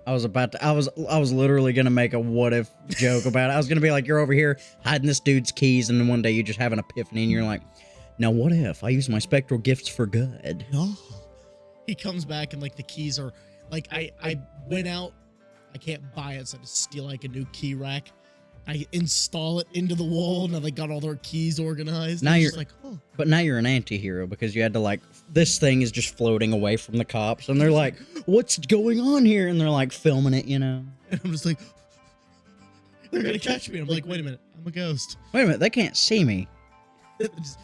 I was literally going to make a what if joke about it. I was going to be like, you're over here hiding this dude's keys, and then one day you just have an epiphany and you're like, now what if I use my spectral gifts for good? No. He comes back and like the keys are like, I went out. I can't buy it, so I just steal like a new key rack. I install it into the wall, and I like got all their keys organized. Now you're just like, oh. But now you're an anti-hero because you had to like, this thing is just floating away from the cops, and they're like, what's going on here? And they're like filming it, you know? And I'm just like, they're going to catch me. I'm like, wait a minute. I'm a ghost. Wait a minute. They can't see me. Just,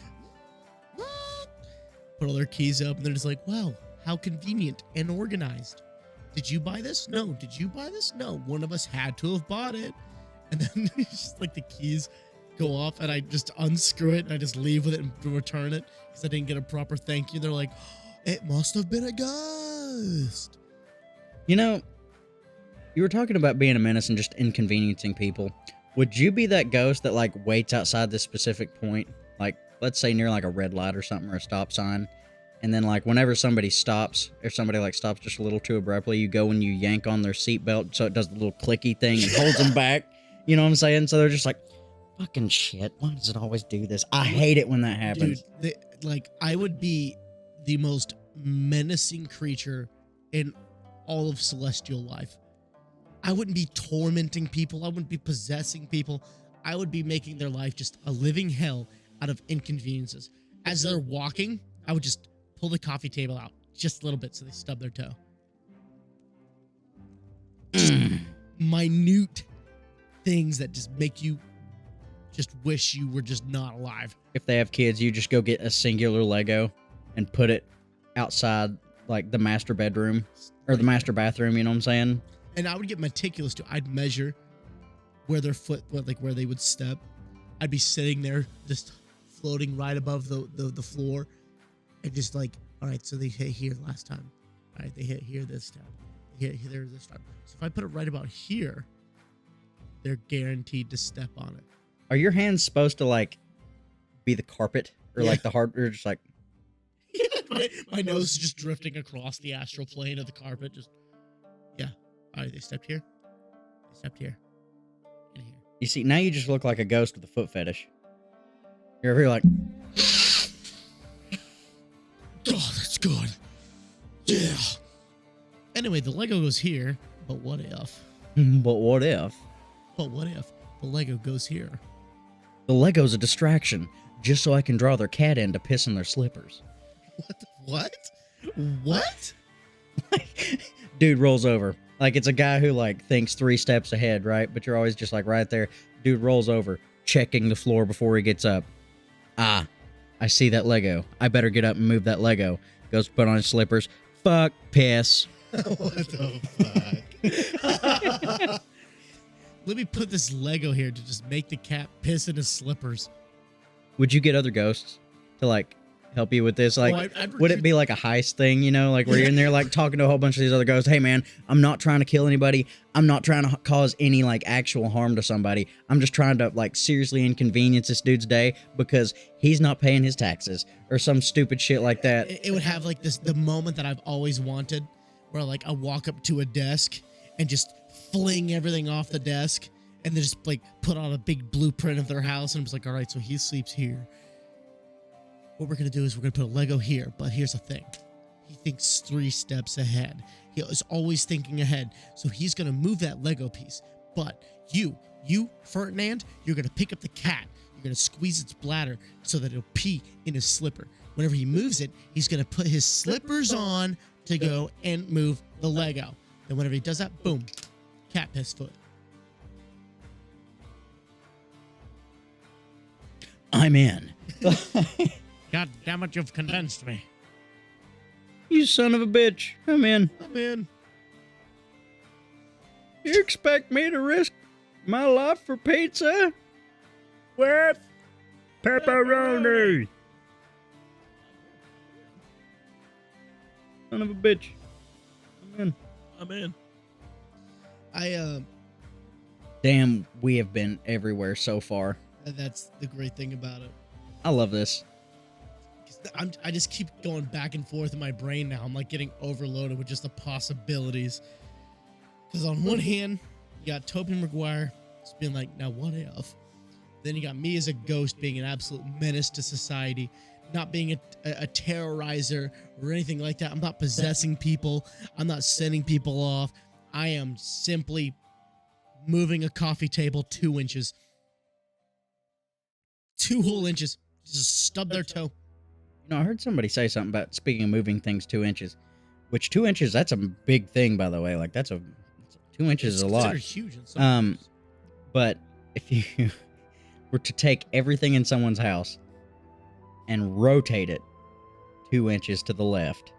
put all their keys up, and they're just like, wow, how convenient and organized. Did you buy this? No. Did you buy this? No. One of us had to have bought it. And then it's just like the keys go off, and I just unscrew it, and I just leave with it and return it because I didn't get a proper thank you. They're like, it must have been a ghost. You know, you were talking about being a menace and just inconveniencing people. Would you be that ghost that like waits outside this specific point? Like, let's say near like a red light or something, or a stop sign. And then like whenever somebody stops, or somebody like stops just a little too abruptly, you go and you yank on their seatbelt so it does the little clicky thing and holds them back. You know what I'm saying? So they're just like, fucking shit. Why does it always do this? I hate it when that happens. Dude, like, I would be the most menacing creature in all of celestial life. I wouldn't be tormenting people. I wouldn't be possessing people. I would be making their life just a living hell out of inconveniences. As they're walking, I would just pull the coffee table out just a little bit so they stub their toe. Just minute things that just make you just wish you were just not alive. If they have kids, you just go get a singular Lego and put it outside like the master bedroom or the master bathroom, you know what I'm saying? And I would get meticulous too. I'd measure where their foot, like where they would step. I'd be sitting there just floating right above the floor and just like All right, so they hit here last time. All right, they hit here this time. They hit here this time. So if I put it right about here, they're guaranteed to step on it. Are your hands supposed to like be the carpet or Yeah. like the hard or just like my nose is just drifting across the astral plane of the carpet. Just yeah. All right, they stepped here. They stepped here. In here. you see now you just look like a ghost with a foot fetish. You're over here like Oh, that's good. Yeah. Anyway, the Lego goes here, but what if? but what if? But what if the Lego goes here? The Lego's a distraction, just so I can draw their cat in to piss in their slippers. What? What? Dude rolls over. Like, it's a guy who, like, thinks 3 steps ahead, right? But you're always just, like, right there. Dude rolls over, checking the floor before he gets up. Ah, I see that Lego. I better get up and move that Lego. Goes put on his slippers. Fuck, piss. What the fuck? Let me put this Lego here to just make the cat piss in his slippers. Would you get other ghosts to, like, help you with this? Like, I'd would it be like a heist thing, you know? Like, where you're in there, like, talking to a whole bunch of these other ghosts. Hey, man, I'm not trying to kill anybody. I'm not trying to cause any, like, actual harm to somebody. I'm just trying to, like, seriously inconvenience this dude's day because he's not paying his taxes or some stupid shit like that. It would have, like, the moment that I've always wanted where, like, I walk up to a desk and just fling everything off the desk and then just, like, put on a big blueprint of their house and it's like, all right, so he sleeps here. What we're going to do is we're going to put a Lego here, but here's the thing. He thinks 3 steps ahead. He is always thinking ahead, so he's going to move that Lego piece. But you, Ferdinand, you're going to pick up the cat. You're going to squeeze its bladder so that it'll pee in his slipper. Whenever he moves it, he's going to put his slippers on to go and move the Lego. Then whenever he does that, boom, cat piss foot. I'm in. God damn it, you've convinced me. You son of a bitch. I'm in. I'm in. You expect me to risk my life for pizza? With Pepperoni. Son of a bitch. I'm in. I'm in. Damn, we have been everywhere so far. That's the great thing about it. I love this. I just keep going back and forth in my brain now. I'm like getting overloaded with just the possibilities. Because on one hand, you got Tobey Maguire just being like, now what if? Then you got me as a ghost being an absolute menace to society, not being a terrorizer or anything like that. I'm not possessing people. I'm not sending people off. I am simply moving a coffee table 2 inches. 2 whole inches. Just stub their toe. You know, I heard somebody say something about, speaking of moving things 2 inches, which 2 inches, that's a big thing, by the way. Like, 2 inches is a lot. Huge in some cases. But if you were to take everything in someone's house and rotate it 2 inches to the left,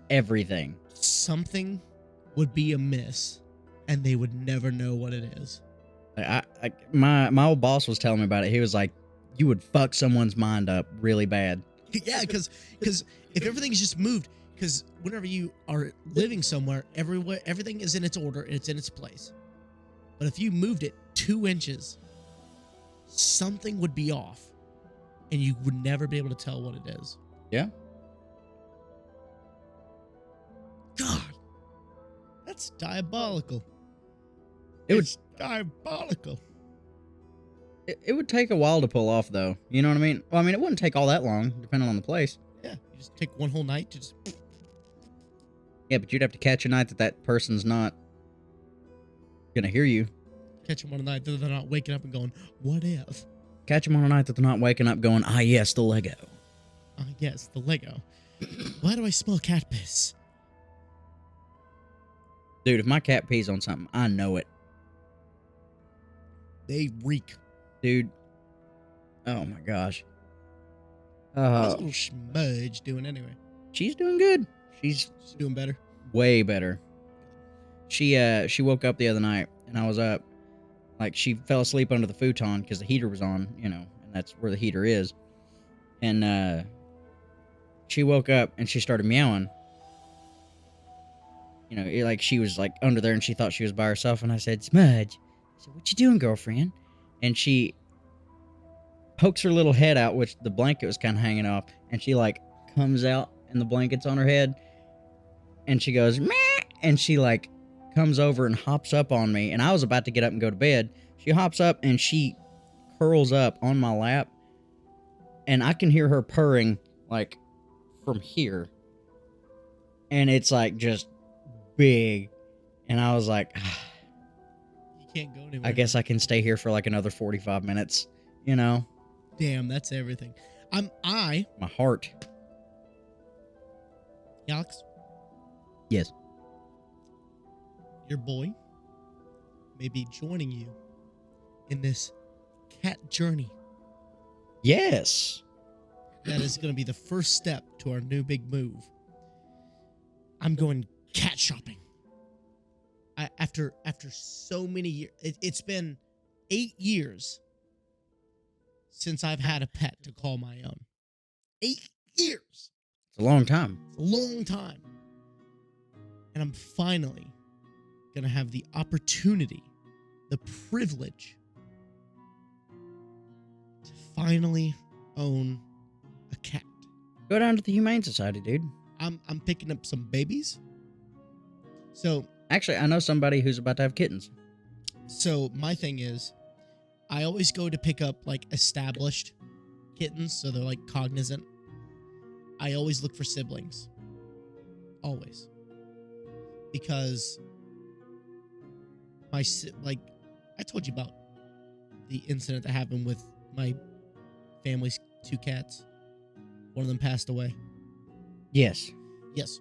everything. Something would be amiss, and they would never know what it is. My old boss was telling me about it. He was like, you would fuck someone's mind up really bad. Yeah, because if everything's just moved, because whenever you are living somewhere, everything is in its order and it's in its place. But if you moved it 2 inches, something would be off, and you would never be able to tell what it is. Yeah. God, that's diabolical. It's diabolical. It would take a while to pull off, though. You know what I mean? Well, I mean, it wouldn't take all that long, depending on the place. Yeah, you just take one whole night to just... Yeah, but you'd have to catch a night that person's not gonna hear you. Catch them on a night that they're not waking up and going, what if? Catch them on a night that they're not waking up going, ah, yes, the Lego. Yes, the Lego. Why do I smell cat piss? Dude, if my cat pees on something, I know it. They reek. Dude. Oh, my gosh. How's little smudge doing anyway? She's doing good. She's doing better. Way better. She woke up the other night, and I was up. Like, she fell asleep under the futon because the heater was on, you know, and that's where the heater is. And she woke up and she started meowing. You know, like she was like under there and she thought she was by herself. And I said, Smudge. I said, what you doing, girlfriend? And she pokes her little head out, which the blanket was kind of hanging off. And she like comes out and the blanket's on her head. And she goes, meh. And she like comes over and hops up on me. And I was about to get up and go to bed. She hops up and she curls up on my lap. And I can hear her purring like from here. And it's like just big. And I was like, you can't go anywhere. I guess I can stay here for like another 45 minutes, you know? Damn, that's everything. My heart. Alex? Yes. Your boy may be joining you in this cat journey. Yes. That is going to be the first step to our new big move. I'm going cat shopping. After so many years, it's been 8 years since I've had a pet to call my own. 8 years. It's a long time. It's a long time. And I'm finally going to have the opportunity, the privilege to finally own a cat. Go down to the Humane Society, dude. I'm picking up some babies. So actually, I know somebody who's about to have kittens. So my thing is, I always go to pick up like established kittens, so they're like cognizant. I always look for siblings. Always. Because I told you about the incident that happened with my family's 2 cats. One of them passed away. Yes. Yes.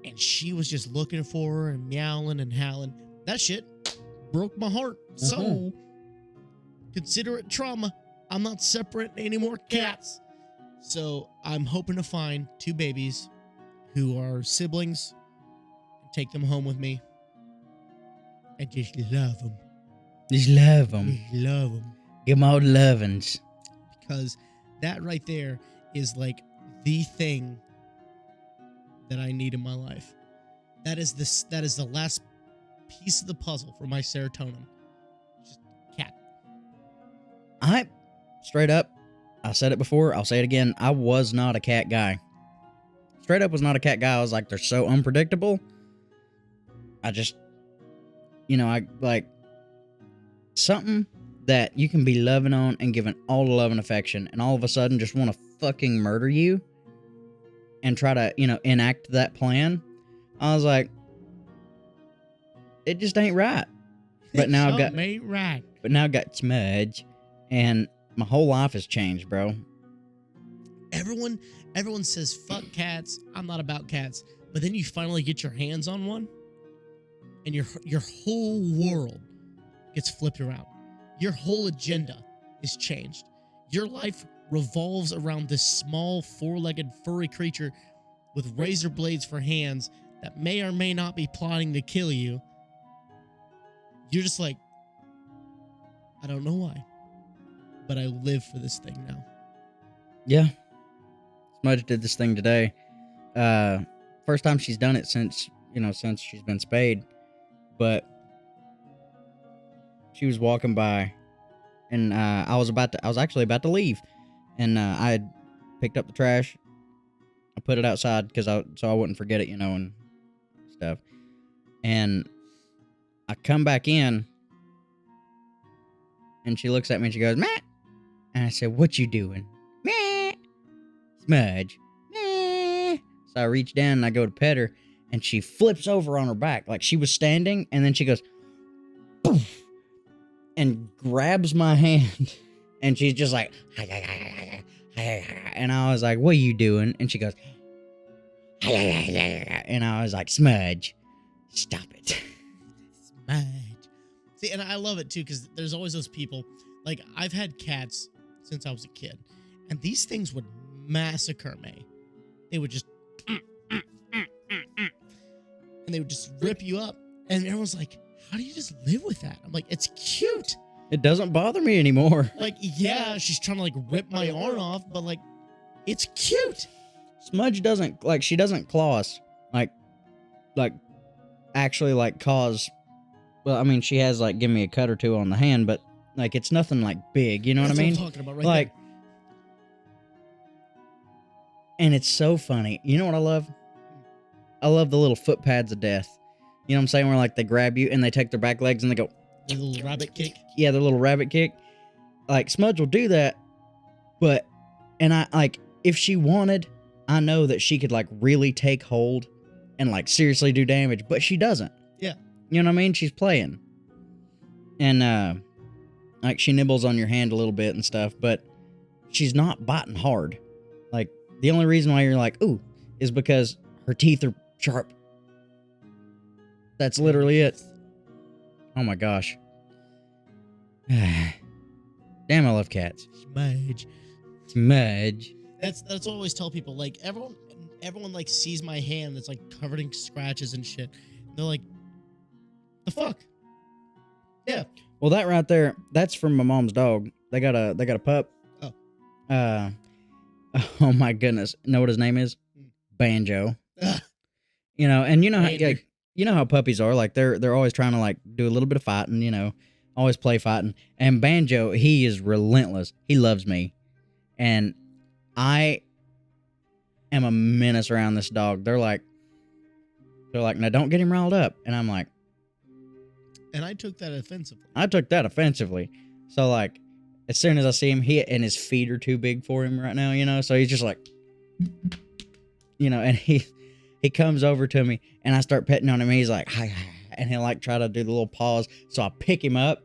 And she was just looking for her and meowing and howling. That shit broke my heart. So, consider it trauma. I'm not separating any more cats. So, I'm hoping to find 2 babies who are siblings and take them home with me. And just love them. Just love them. Just love them. Give them all the lovins. Because that right there is like the thing that I need in my life. That is the last piece of the puzzle for my serotonin. Just cat. Straight up, I said it before, I'll say it again, I was not a cat guy. Straight up was not a cat guy. I was like, they're so unpredictable. I just, I like something that you can be loving on and giving all the love and affection, and all of a sudden just want to fucking murder you and try to, enact that plan. I was like, it just ain't right. But now ain't right. But now I've got Smudge, and my whole life has changed, bro. Everyone says fuck cats. I'm not about cats. But then you finally get your hands on one, and your whole world gets flipped around. Your whole agenda is changed. Your life revolves around this small 4-legged furry creature with razor blades for hands that may or may not be plotting to kill you. You're just like, I don't know why, but I live for this thing now. Yeah. Smudge did this thing today. First time she's done it since she's been spayed. But she was walking by, and I was actually about to leave, and I had picked up the trash. I put it outside so I wouldn't forget it, and stuff. And I come back in, and she looks at me and she goes, Matt. And I said, what you doing? Matt. Smudge. Matt. So I reach down and I go to pet her, and she flips over on her back like she was standing, and then she goes, poof, and grabs my hand, and she's just like, and I was like, what are you doing? And she goes, and I was like, Smudge, stop it. Smudge. See, and I love it too, because there's always those people, like, I've had cats since I was a kid, and these things would massacre me. They would just, and they would just rip you up, and everyone's like, how do you just live with that? I'm like, it's cute. It doesn't bother me anymore. Like, yeah, she's trying to like rip my arm off, but like, It's cute. Smudge doesn't, like, she doesn't claw us. Like, actually, like, cause, well, I mean, she has, like, give me a cut or two on the hand, but, like, it's nothing, like, big, you know what I mean? That's what I'm talking about right Like, there. and it's so funny. You know what I love? I love the little foot pads of death. You know what I'm saying? Where, like, they grab you and they take their back legs and they go... The little rabbit kick. Yeah, the little rabbit kick. Like, Smudge will do that, but... And I, like, if she wanted, I know that she could, like, really take hold and, like, seriously do damage, but she doesn't. Yeah. You know what I mean? She's playing. And, like, she nibbles on your hand a little bit and stuff, but she's not biting hard. Like, the only reason why you're like, ooh, is because her teeth are sharp. That's literally it. Oh my gosh. Damn, I love cats. Smudge. Smudge. That's what I always tell people. Like, everyone like sees my hand that's like covered in scratches and shit. They're like, the fuck? Yeah. Well, that right there, that's from my mom's dog. They got a pup. Oh. Oh my goodness. Know what his name is? Banjo. You know, and you know how, like, you know how puppies are. Like, they're always trying to, like, do a little bit of fighting, you know, always play fighting. And Banjo, he is relentless. He loves me. And I am a menace around this dog. They're like, now don't get him riled up. And I'm like... And I took that offensively. So, like, as soon as I see him, and his feet are too big for him right now, you know? So he's just like... You know, and he comes over to me, and I start petting on him, and he's like, hi, and he'll, like, try to do the little paws. So I pick him up,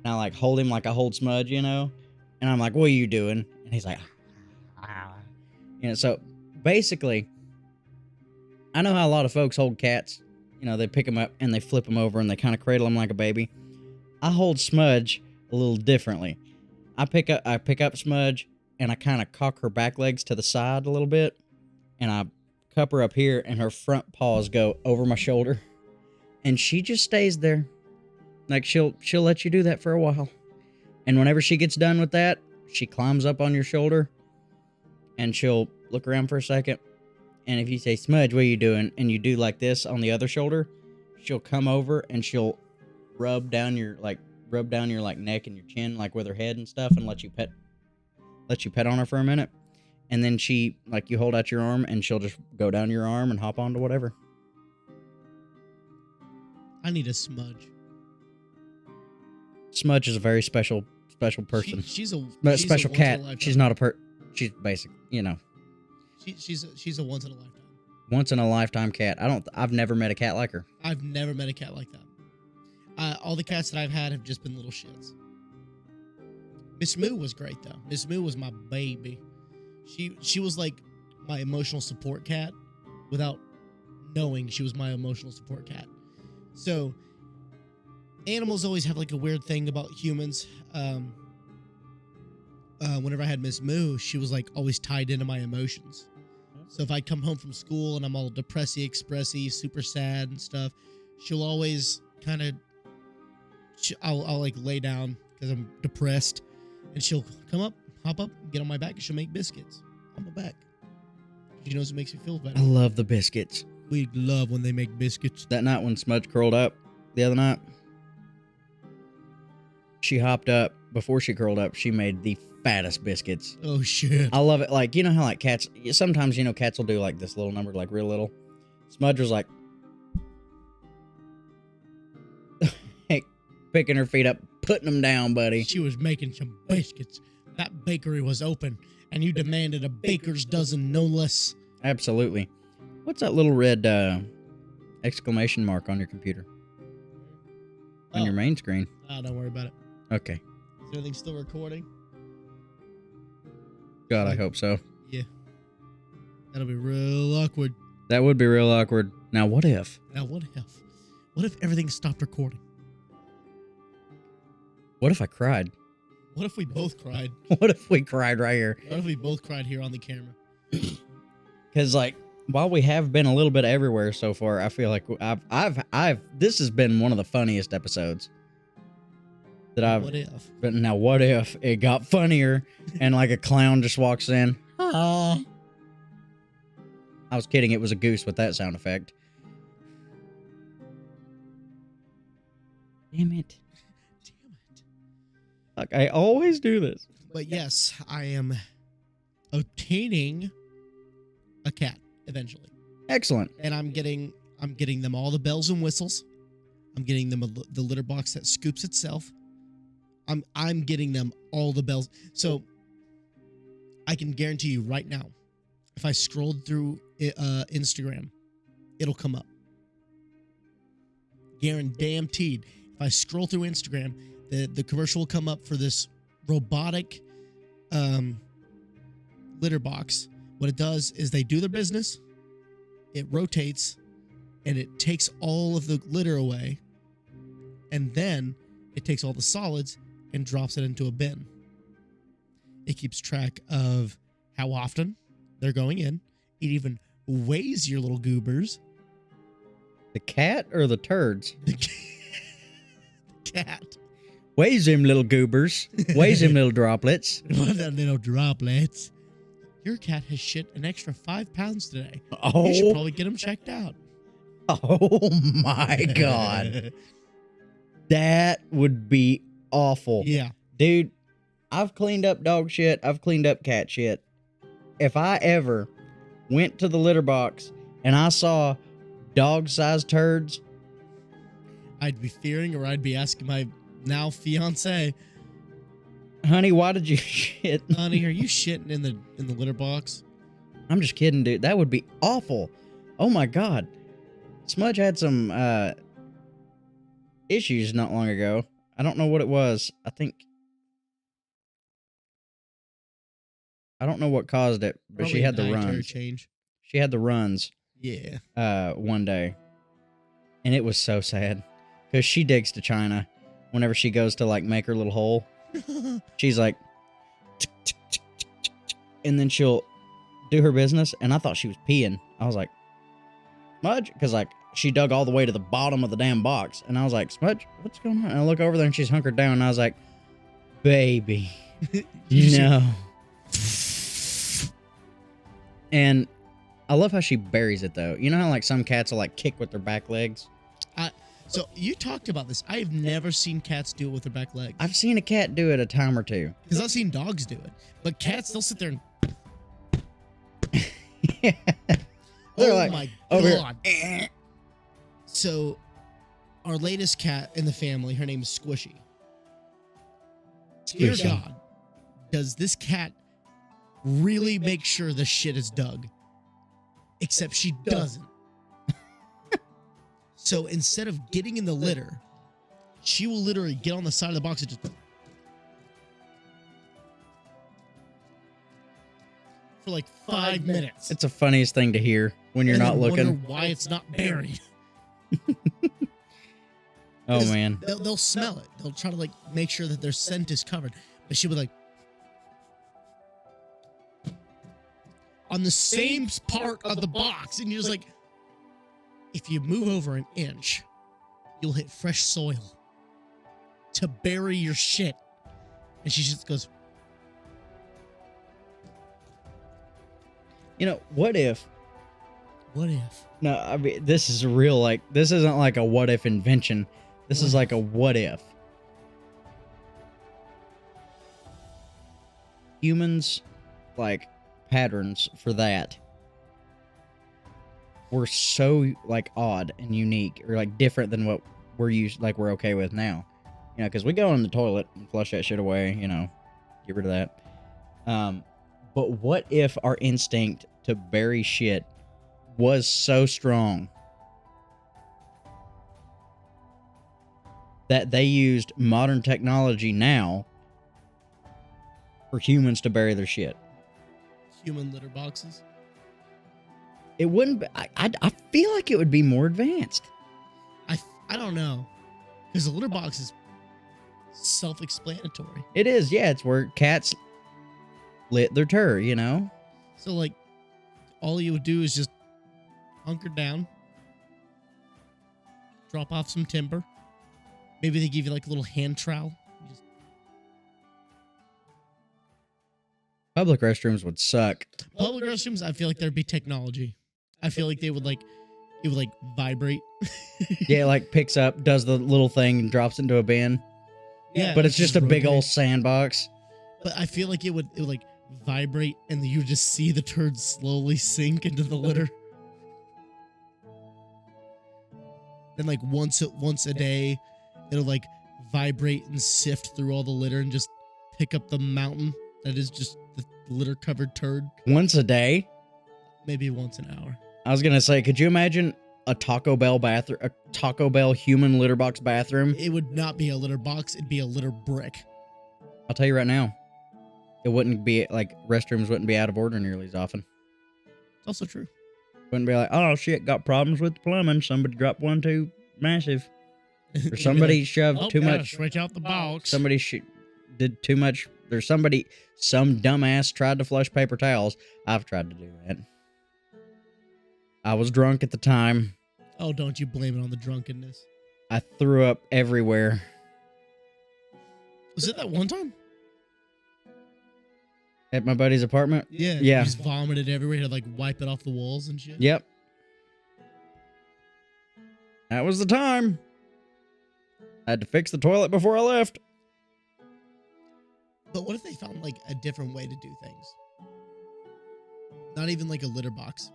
and I, like, hold him like I hold Smudge, you know? And I'm like, what are you doing? And he's like, you know, so basically, I know how a lot of folks hold cats. You know, they pick them up, and they flip them over, and they kind of cradle them like a baby. I hold Smudge a little differently. I pick up Smudge, and I kind of cock her back legs to the side a little bit, and I cup her up here, and her front paws go over my shoulder, and she just stays there. Like, she'll let you do that for a while, and whenever she gets done with that, she climbs up on your shoulder, and she'll look around for a second, and if you say, Smudge, what are you doing? And you do like this on the other shoulder, she'll come over, and she'll rub down your neck and your chin, like, with her head and stuff, and let you pet on her for a minute. And then she, like, you hold out your arm, and she'll just go down your arm and hop onto whatever. I need a Smudge. Smudge is a very special person. She's a special cat. She's not a she's basic, you know. She's a once in a lifetime. Once in a lifetime cat. I've never met a cat like her. I've never met a cat like that. All the cats that I've had have just been little shits. Miss Moo was great though. Miss Moo was my baby. She was like my emotional support cat without knowing she was my emotional support cat. So animals always have like a weird thing about humans. Whenever I had Miss Moo, she was like always tied into my emotions. So if I come home from school and I'm all depressy, expressy, super sad and stuff, she'll always kind of, I'll like lay down because I'm depressed, and she'll come up, hop up, get on my back, and she'll make biscuits on my back. She knows it makes me feel better. I love the biscuits. We love when they make biscuits. That night when Smudge curled up the other night, she hopped up. Before she curled up, she made the fattest biscuits. Oh, shit. I love it. Like, you know how, like, cats... Sometimes, you know, cats will do, like, this little number, like, real little. Smudge was like... hey, picking her feet up, putting them down, buddy. She was making some biscuits. That bakery was open, and you demanded a baker's dozen, no less. Absolutely. What's that little red exclamation mark on your computer? On your main screen? Oh, don't worry about it. Okay. Is everything still recording? God, I hope so. Yeah. That'll be real awkward. That would be real awkward. Now, what if? What if everything stopped recording? What if I cried? What if we both cried? What if we cried right here? What if we both cried here on the camera? Because, like, while we have been a little bit everywhere so far, I feel like this has been one of the funniest episodes that I've... What if? But now, what if it got funnier and, like, a clown just walks in? I was kidding. It was a goose with that sound effect. Damn it. Damn it. Like, I always do this. But yes, I am obtaining a cat eventually. Excellent. And I'm getting them all the bells and whistles. I'm getting them the litter box that scoops itself. I'm getting them all the bells. So I can guarantee you right now, if I scrolled through Instagram, it'll come up. Guaranteed. If I scroll through Instagram, the commercial will come up for this robotic litter box. What it does is they do their business, it rotates, and it takes all of the litter away, and then it takes all the solids and drops it into a bin. It keeps track of how often they're going in. It even weighs your little goobers. The cat or the turds? The cat. Weighs them little goobers. Weighs them little droplets. What the little droplets. Your cat has shit an extra 5 pounds today. Oh. You should probably get him checked out. Oh my God. That would be awful. Yeah. Dude, I've cleaned up dog shit. I've cleaned up cat shit. If I ever went to the litter box and I saw dog-sized turds, I'd be fearing, or I'd be asking my now fiance, honey, why did you shit? honey, are you shitting in the litter box? I'm just kidding, dude. That would be awful. Oh my God. Smudge had some issues not long ago. I don't know what it was. I don't know what caused it, but Probably she had the dietary runs. change. She had the runs Yeah. one day. And it was so sad. Because she digs to China whenever she goes to like make her little hole. She's like, tick, tick, tick, tick, tick, tick, and then she'll do her business. And I thought she was peeing. I was like, Smudge? Because like she dug all the way to the bottom of the damn box. And I was like, Smudge, what's going on? And I look over there and she's hunkered down. And I was like, baby, no. And I love how she buries it though. You know how like some cats will like kick with their back legs? So you talked about this. I have never seen cats do it with their back legs. I've seen a cat do it a time or two. Because I've seen dogs do it. But cats, they'll sit there and... Yeah. Oh like, my over God. So our latest cat in the family, her name is Squishy. Dear Squishy. God, does this cat really make sure the shit is dug? Except she doesn't. So instead of getting in the litter, she will literally get on the side of the box and just... for like 5 minutes. It's the funniest thing to hear when you're And not then looking. wonder why it's not buried. Oh, Because man. They'll smell it. They'll try to like make sure that their scent is covered. But she would like... on the same part of the box. And you're just like... if you move over an inch, you'll hit fresh soil to bury your shit. And she just goes... You know, what if... what if? No, I mean, this is real, like, this isn't like a what if invention. This is like a what if. Humans, like, patterns for that were so, like, odd and unique, or, like, different than what we're used, like, we're okay with now. You know, because we go in the toilet and flush that shit away, you know, get rid of that. But what if our instinct to bury shit was so strong that they used modern technology now for humans to bury their shit? Human litter boxes? It wouldn't be, I feel like it would be more advanced. I don't know. Because the litter box is self-explanatory. It is, yeah. It's where cats lit their tur, you know? So, like, all you would do is just hunker down, drop off some timber. Maybe they give you, like, a little hand trowel. You just... Public restrooms would suck. Public restrooms, I feel like there'd be technology. I feel like it would vibrate. Yeah, like picks up, does the little thing, and drops into a bin. Yeah, But it's just a big rotate. old sandbox. But I feel like it would like vibrate, and then you just see the turd slowly sink into the litter. Then like once a day, it'll like vibrate and sift through all the litter and just pick up the mountain that is just the litter covered turd. Once a day? Maybe once an hour. I was gonna say, could you imagine a Taco Bell bathroom, a Taco Bell human litter box bathroom? It would not be a litter box; it'd be a litter brick. I'll tell you right now, it wouldn't be like restrooms wouldn't be out of order nearly as often. It's also true. Wouldn't be like, oh shit, got problems with the plumbing. Somebody dropped one too massive, or somebody shoved too much. Switch out the box. Somebody did too much. There's some dumbass tried to flush paper towels. I've tried to do that. I was drunk at the time. Oh, don't you blame it on the drunkenness. I threw up everywhere. Was it that one time? At my buddy's apartment? Yeah. Yeah. You just vomited everywhere. You had to like wipe it off the walls and shit. Yep. That was the time. I had to fix the toilet before I left. But what if they found like a different way to do things? Not even like a litter box.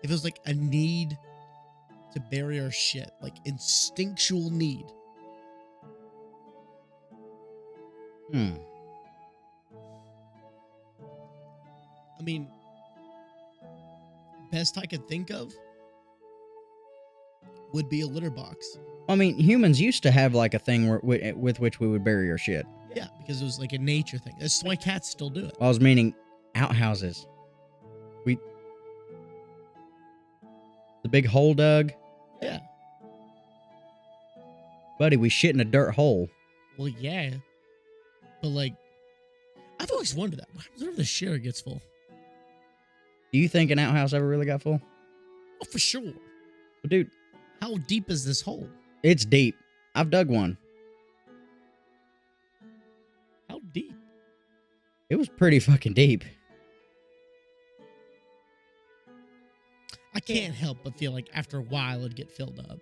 If it was like a need to bury our shit, like instinctual need. I mean, best I could think of would be a litter box. I mean, humans used to have like a thing with which we would bury our shit. Yeah, because it was like a nature thing. That's why cats still do it. I was meaning outhouses. The big hole dug. Yeah. Buddy, we shit in a dirt hole. Well, yeah. But like, I've always wondered that. What happens whenever the shitter gets full? Do you think an outhouse ever really got full? Oh, for sure. Well, dude, How deep is this hole? it's deep. I've dug one. How deep? It was pretty fucking deep. I can't help but feel like after a while it'd get filled up.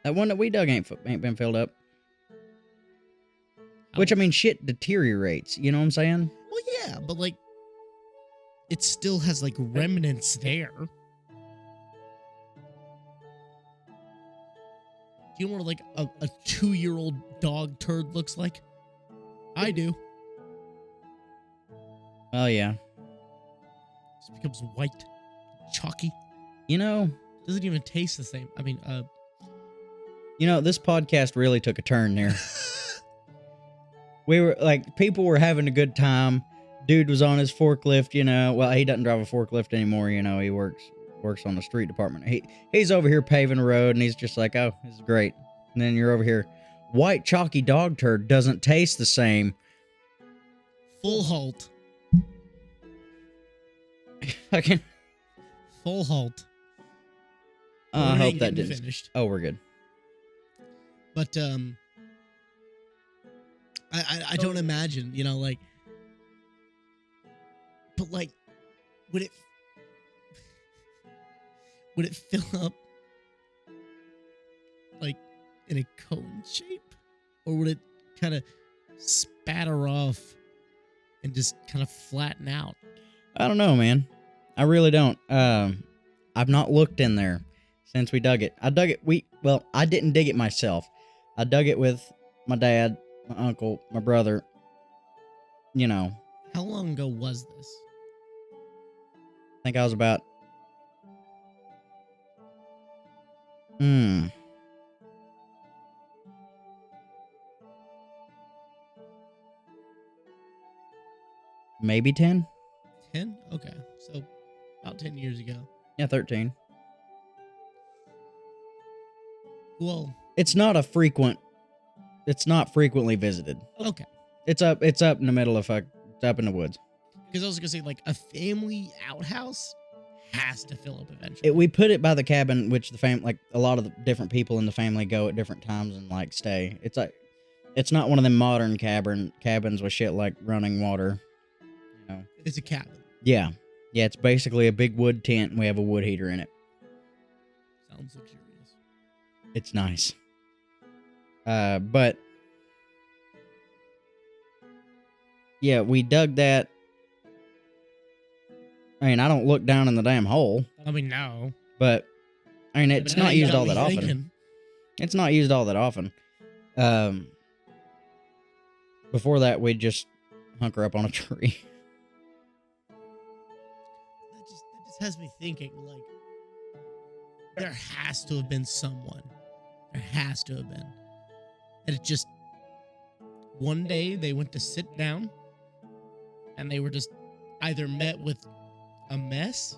That one that we dug ain't been filled up. Which, I mean, shit deteriorates. You know what I'm saying? Well, yeah, but like, it still has like remnants there. Do you know what like a 2-year-old dog turd looks like? I do. Oh, yeah. Just becomes white, chalky. You know, Doesn't even taste the same. I mean, this podcast really took a turn there. We were like, people were having a good time. Dude was on his forklift, Well, he doesn't drive a forklift anymore, He works on the street department. He's over here paving a road, and he's just like, oh, this is great. And then you're over here. White chalky dog turd doesn't taste the same. full halt. Fucking. Full halt. I We hope ain't that getting didn't. finished. Oh, we're good. But I don't imagine, like, but like, would it fill up like in a cone shape, or would it kind of spatter off and just kind of flatten out? I don't know, man. I really don't. I've not looked in there since we dug it. I dug it. I didn't dig it myself. I dug it with my dad, my uncle, my brother. How long ago was this? I think I was about. Maybe 10? 10? Okay, so about 10 years ago. Yeah, 13. Well, It's not frequently visited. okay. It's up in the middle of it's up in the woods. Because I was gonna say, like, a family outhouse has to fill up eventually. We put it by the cabin, which the like a lot of the different people in the family go at different times and like stay. It's like, it's not one of them modern cabins with shit like running water. You know, it's a cabin. Yeah, it's basically a big wood tent, and we have a wood heater in it. Sounds luxurious. It's nice. But yeah, we dug that. I mean, I don't look down in the damn hole. I mean, no. But I mean, it's not used all that often. Thinking. It's not used all that often. Before that, we'd just hunker up on a tree. That just has me thinking, like, there has to have been someone. There has to have been. And it just, one day they went to sit down and they were just either met with a mess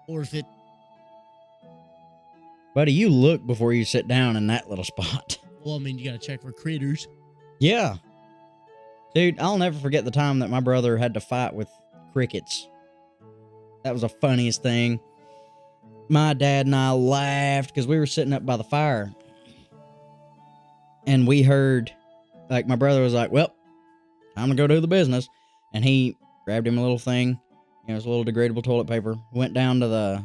or if it... Buddy, you look before you sit down in that little spot. Well, I mean, you gotta check for critters. Yeah. Dude, I'll never forget the time that my brother had to fight with crickets. That was the funniest thing. My dad and I laughed because we were sitting up by the fire. And we heard, like, my brother was like, well, time to go do the business. And he grabbed him a little thing, you know, it was a little degradable toilet paper, went down to the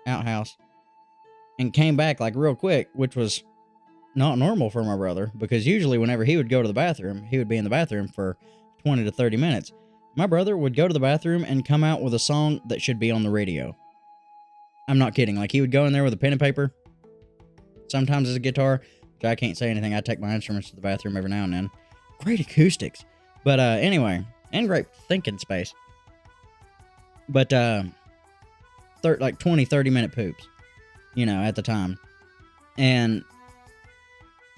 outhouse, and came back, like, real quick, which was not normal for my brother, because usually whenever he would go to the bathroom, he would be in the bathroom for 20 to 30 minutes. My brother would go to the bathroom and come out with a song that should be on the radio. I'm not kidding. Like, he would go in there with a pen and paper, sometimes as a guitar, which I can't say anything. I take my instruments to the bathroom every now and then. Great acoustics. But anyway, and great thinking space. But like 20, 30-minute poops, you know, at the time. And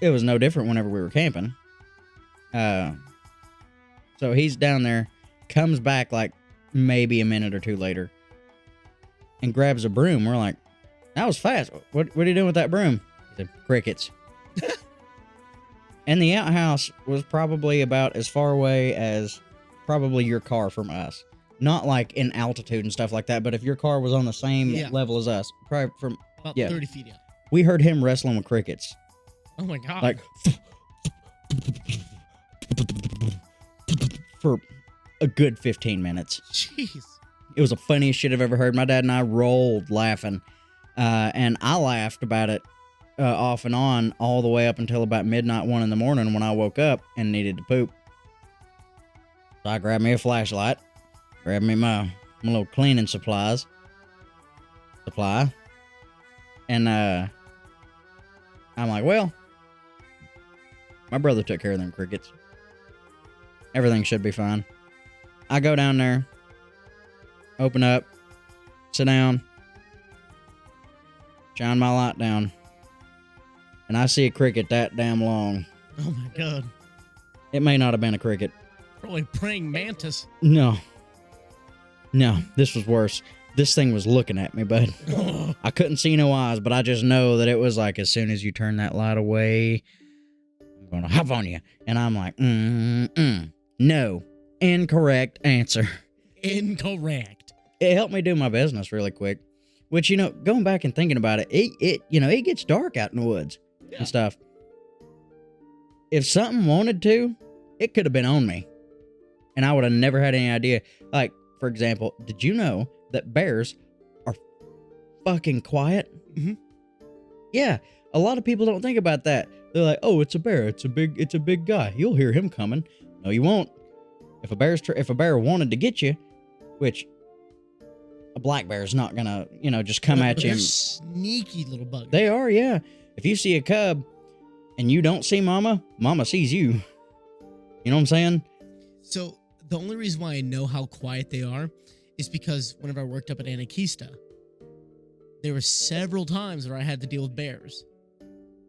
it was no different whenever we were camping. So he's down there, comes back like maybe a minute or two later, and grabs a broom. We're like, that was fast. What are you doing with that broom? He said, crickets. And the outhouse was probably about as far away as probably your car from us. Not like in altitude and stuff like that, but if your car was on the same level as us, probably from about 30 feet out. We heard him wrestling with crickets. Oh my God. Like, for a good 15 minutes. Jeez. It was the funniest shit I've ever heard. My dad and I rolled laughing. And I laughed about it off and on all the way up until about midnight, 1 in the morning when I woke up and needed to poop. So I grabbed me a flashlight, grabbed me my little cleaning supply. And I'm like, well, my brother took care of them crickets. Everything should be fine. I go down there, open up, sit down, shine my light down, and I see a cricket that damn long. Oh my God. It may not have been a cricket. Probably praying mantis. No, this was worse. This thing was looking at me, bud. I couldn't see no eyes, but I just know that it was like, as soon as you turn that light away, I'm going to hop on you. And I'm like, no, incorrect answer. Incorrect. It helped me do my business really quick, which, you know, going back and thinking about it, it gets dark out in the woods and stuff. If something wanted to, it could have been on me, and I would have never had any idea. Like, for example, did you know that bears are fucking quiet? Mm-hmm. Yeah, a lot of people don't think about that. They're like, "Oh, it's a bear. It's a big guy. You'll hear him coming." No, you won't. If a bear wanted to get you, which a black bear is not gonna, just come at you. They're sneaky little bugs. They are, yeah. If you see a cub and you don't see mama sees you. You know what I'm saying? So the only reason why I know how quiet they are is because whenever I worked up at Anarchista, there were several times where I had to deal with bears.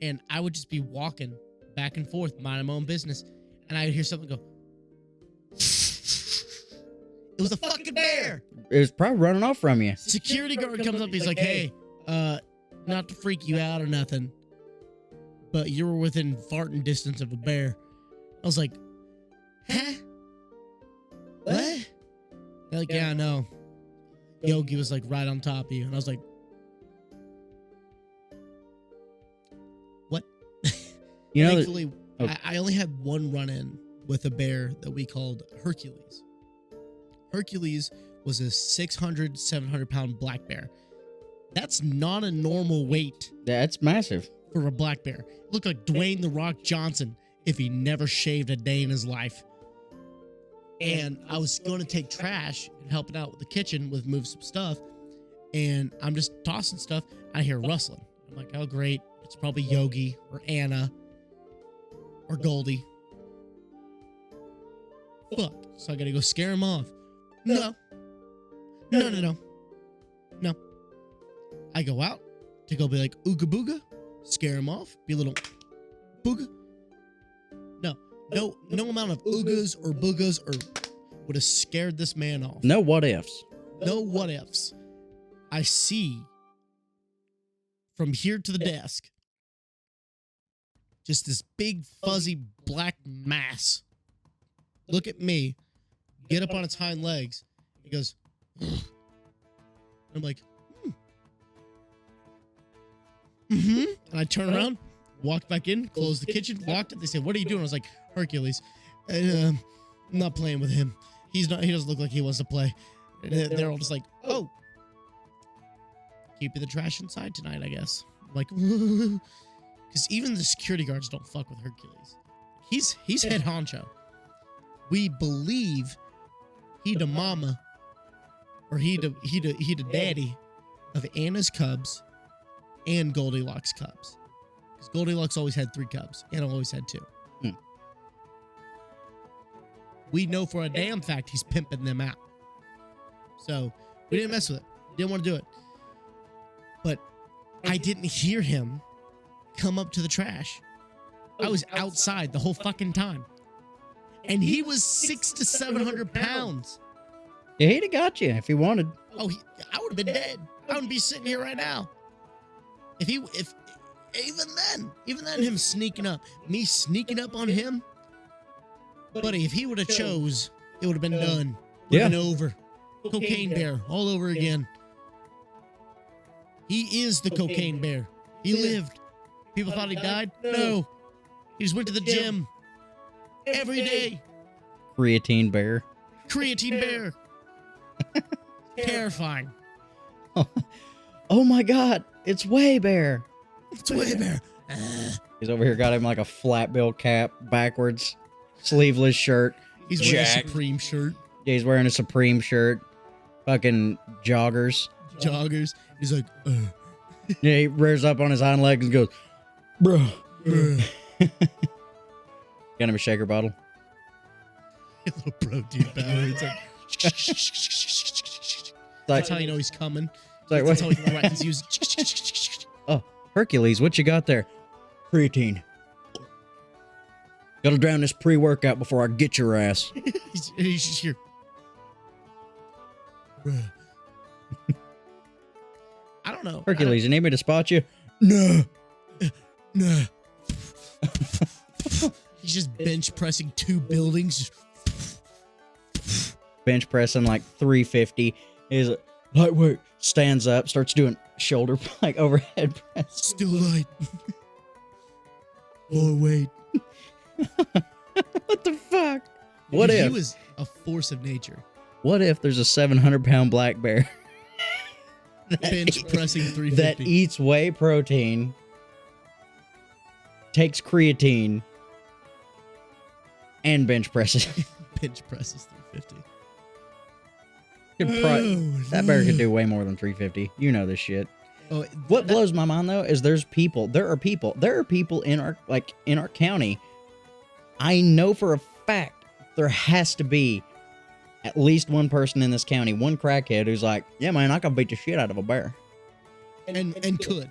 And I would just be walking back and forth, minding my own business, and I would hear something go. It was a fucking bear. It was probably running off from you. Security guard comes up, he's like, hey, not to freak you out or nothing, but you were within farting distance of a bear. I was like, huh? What? They're like, yeah, I know. Yogi was like right on top of you, and I was like, what? You know, Thankfully, oh. I only had one run-in with a bear that we called Hercules. Hercules was a 600, 700-pound black bear. That's not a normal weight that's massive. for a black bear. It looked like Dwayne "The Rock" Johnson if he never shaved a day in his life. And I was going to take trash and help it out with the kitchen with move some stuff. And I'm just tossing stuff. I hear rustling. I'm like, oh, great. It's probably Yogi or Anna or Goldie. Fuck. So I got to go scare him off. No. No. I go out to go be like, ooga booga, scare him off, be a little booga. No amount of oogas or boogas would have scared this man off. No what ifs. No what ifs. I see from here to the desk just this big fuzzy black mass. Look at me, get up on its hind legs. He goes, I'm like, and I turn around, walk back in, close the kitchen, locked it. They say, what are you doing? I was like, Hercules. I'm not playing with him. He doesn't look like he wants to play. And they're all just like, oh, keeping the trash inside tonight, I guess. I'm like, because even the security guards don't fuck with Hercules. He's head honcho. We believe he the mama, or he the daddy of Anna's cubs and Goldilocks cubs. Because Goldilocks always had 3 cubs. Anna always had 2. We know for a damn fact he's pimping them out. So we didn't mess with it. Didn't want to do it. But I didn't hear him come up to the trash. I was outside the whole fucking time. And he was 600 to 700 pounds. Yeah, he'd have got you if he wanted. Oh, I would have been dead. I wouldn't be sitting here right now. If even then, him sneaking up, me sneaking up on him, buddy, if he would have chose, it would have been done. Would have been over. Cocaine bear all over again. He is the cocaine bear. He lived. People thought he died. No, he just went to the gym every day. Creatine bear. Creatine bear. Terrifying. Oh my God, it's Way Bear. It's Way Bear. He's over here, got him like a flat bill cap, backwards, sleeveless shirt. He's wearing a Supreme shirt. Yeah, he's wearing a Supreme shirt. Fucking joggers. He's like, Yeah, he rears up on his hind legs and goes, bro. Got him a shaker bottle. A little protein powder. It's like, that's how you know he's coming. It's like, that's how he's using. Oh, Hercules, what you got there? Creatine. Gotta drown this pre-workout before I get your ass. He's just here. I don't know. Hercules, you need me to spot you? No. No. He's just bench pressing 2 buildings. Bench pressing like 350. He's like, lightweight. Stands up, starts doing shoulder, like overhead press. Still light. Lower weight. What the fuck? What if he was a force of nature? What if there's a 700-pound black bear bench pressing 350 that eats whey protein, takes creatine, and bench presses? Bench presses 350. That bear could do way more than 350. You know this shit. Oh, What blows my mind though is there are people in our county. I know for a fact there has to be at least one person in this county, one crackhead who's like, yeah, man, I can beat the shit out of a bear. And could.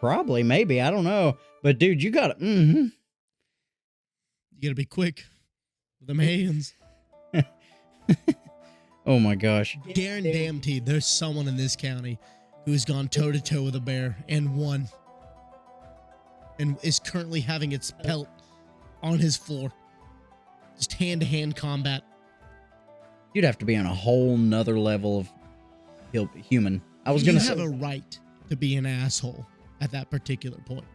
Probably, maybe, I don't know. But dude, you gotta, You gotta be quick with them hands. Oh my gosh. Guaranteed there's someone in this county who's gone toe-to-toe with a bear and won. And is currently having its pelt on his floor. Just hand-to-hand combat. You'd have to be on a whole nother level of human. I was You gonna have say a right to be an asshole at that particular point.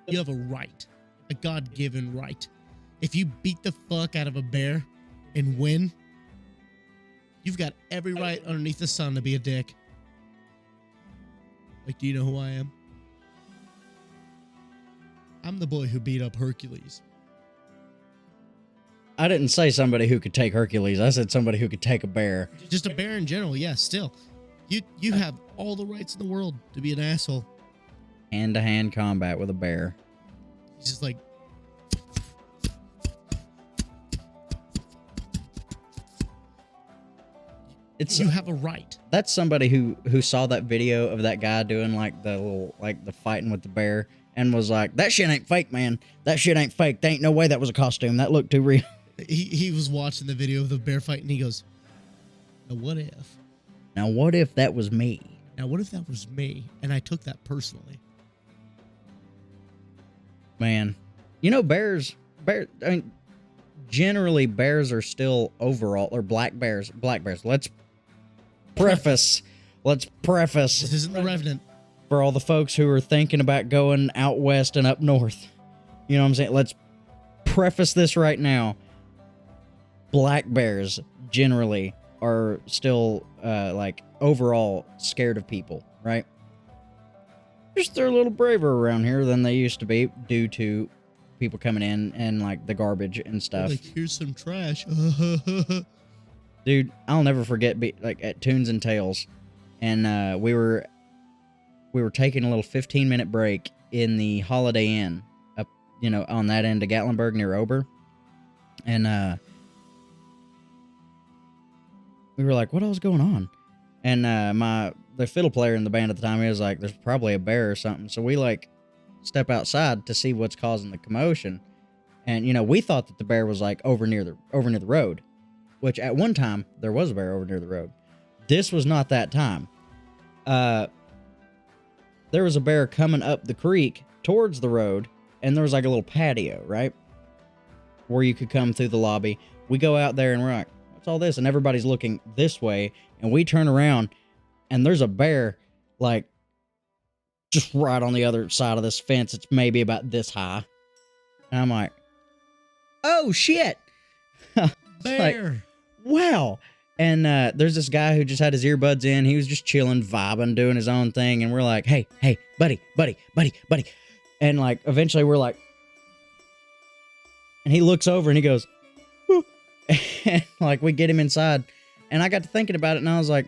You have a right, a God-given right. If you beat the fuck out of a bear and win, you've got every right underneath the sun to be a dick. Like, do you know who I am? I'm the boy who beat up Hercules. I didn't say somebody who could take Hercules. I said somebody who could take a bear. Just a bear in general, yeah, still. You have all the rights in the world to be an asshole. Hand-to-hand combat with a bear. He's just like, you have a right. That's somebody who saw that video of that guy doing like the fighting with the bear and was like, that shit ain't fake, man. That shit ain't fake. There ain't no way that was a costume. That looked too real. He was watching the video of the bear fight and he goes, now what if? Now what if that was me? Now what if that was me and I took that personally? Man, you know, bears, I mean, generally bears are still overall, or black bears. Let's preface This isn't the Revenant. for all the folks who are thinking about going out west and up north. You know what I'm saying? Let's preface this right now. Black bears generally are still, like, overall scared of people, right? Just they're a little braver around here than they used to be due to people coming in and, like, the garbage and stuff. Like, here's some trash. Dude, I'll never forget, like, at Tunes and Tales, and we were taking a little 15-minute break in the Holiday Inn up, you know, on that end of Gatlinburg near Ober, and we were like, what else is going on? And the fiddle player in the band at the time, he was like, there's probably a bear or something. So we, like, step outside to see what's causing the commotion. And, you know, we thought that the bear was, like, over near the road, which at one time there was a bear over near the road. This was not that time. There was a bear coming up the creek towards the road, and there was, like, a little patio, right? Where you could come through the lobby. We go out there and we're like, what's all this? And everybody's looking this way, and we turn around and there's a bear, like, just right on the other side of this fence. It's maybe about this high. And I'm like, oh shit. Bear. Like, wow. And there's this guy who just had his earbuds in. He was just chilling, vibing, doing his own thing. And we're like, hey, buddy. And, like, eventually we're like, and he looks over and he goes, whoo. And, like, we get him inside. And I got to thinking about it, and I was like,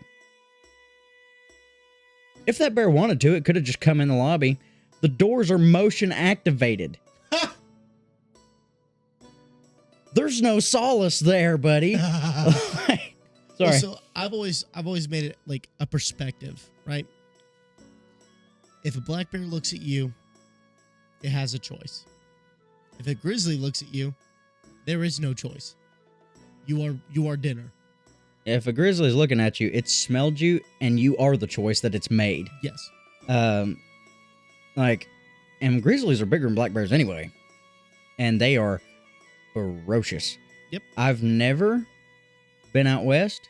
if that bear wanted to, it could have just come in the lobby. The doors are motion activated. There's no solace there, buddy. Sorry. Well, so I've always made it like a perspective, right? If a black bear looks at you, it has a choice. If a grizzly looks at you, there is no choice. You are dinner. If a grizzly is looking at you, it smelled you, and you are the choice that it's made. Yes. Like, and grizzlies are bigger than black bears anyway, and they are ferocious. Yep. I've never been out west,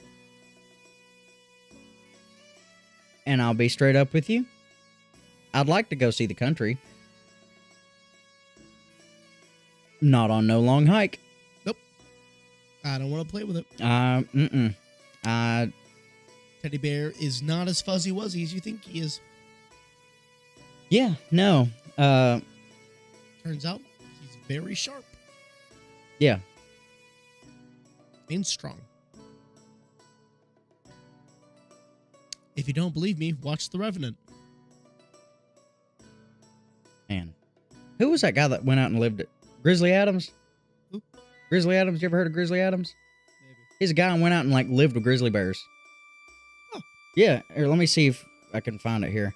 and I'll be straight up with you. I'd like to go see the country. Not on no long hike. Nope. I don't want to play with it. Teddy bear is not as fuzzy wuzzy as you think he is. Yeah, no. Turns out he's very sharp. Yeah. And strong. If you don't believe me, watch The Revenant. Man. Who was that guy that went out and lived at Grizzly Adams? Who? Grizzly Adams? You ever heard of Grizzly Adams? Maybe. He's a guy who went out and, like, lived with grizzly bears. Oh. Yeah. Here, let me see if I can find it here.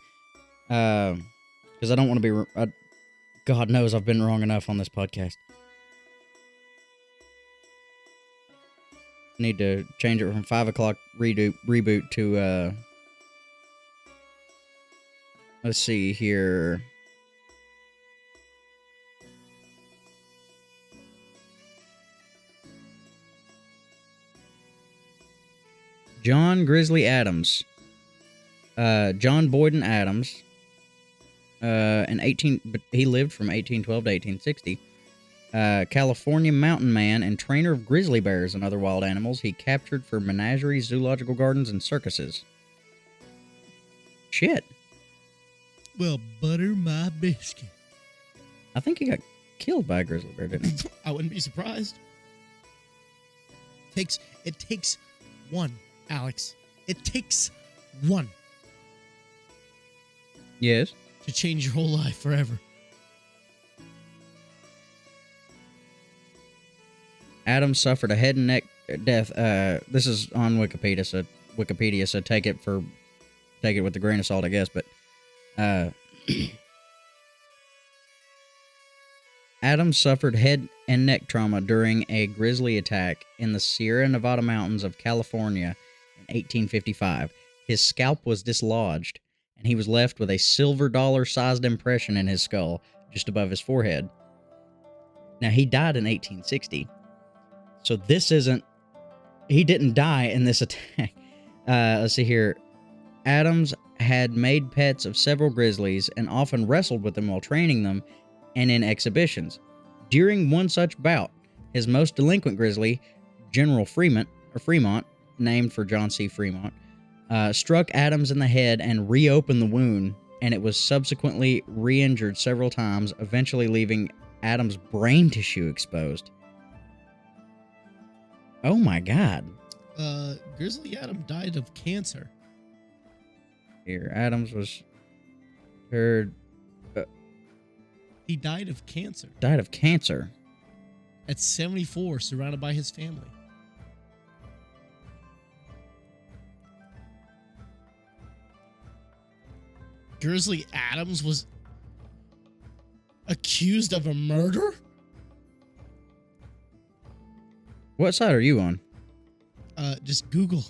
Because I don't want to be... God knows I've been wrong enough on this podcast. Need to change it from 5 o'clock reboot to... let's see here... John Grizzly Adams. John Boyden Adams, but he lived from 1812 to 1860. California mountain man and trainer of grizzly bears and other wild animals he captured for menageries, zoological gardens, and circuses. Shit. Well, butter my biscuit. I think he got killed by a grizzly bear, didn't he? I wouldn't be surprised. It takes one, Alex. It takes one Yes. to change your whole life forever. Adams suffered a head and neck death. This is on Wikipedia, so take it with a grain of salt, I guess. But Adams suffered head and neck trauma during a grizzly attack in the Sierra Nevada mountains of California in 1855. His scalp was dislodged, and he was left with a silver dollar-sized impression in his skull just above his forehead. Now, he died in 1860, so he didn't die in this attack. Let's see here. Adams had made pets of several grizzlies and often wrestled with them while training them and in exhibitions. During one such bout, his most delinquent grizzly, General Fremont, named for John C. Fremont, struck Adams in the head and reopened the wound, and it was subsequently re-injured several times, eventually leaving Adams' brain tissue exposed. Oh my God. Grizzly Adam died of cancer. Here, Adams was heard. He died of cancer. Died of cancer. At 74, surrounded by his family. Grizzly Adams was accused of a murder? What side are you on? Just Google.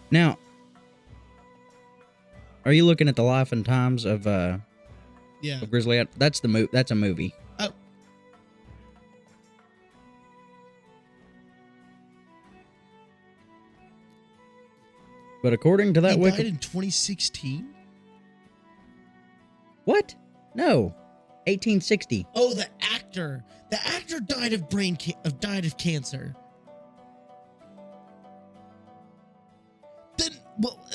Now, are you looking at the life and times of Yeah. of Grizzly Adams? That's a movie. Oh. But according to that He died in 2016? What? No. 1860. Oh, the actor. The actor died of died of cancer. Then, well,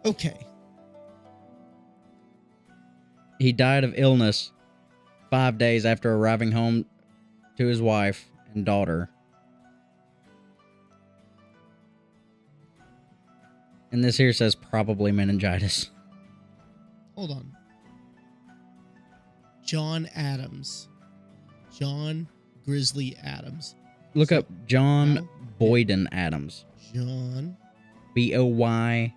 okay. He died of illness 5 days after arriving home to his wife and daughter. And this here says probably meningitis. Hold on. John Adams. John Grizzly Adams. Look up John Boyden Adams. John Boyden.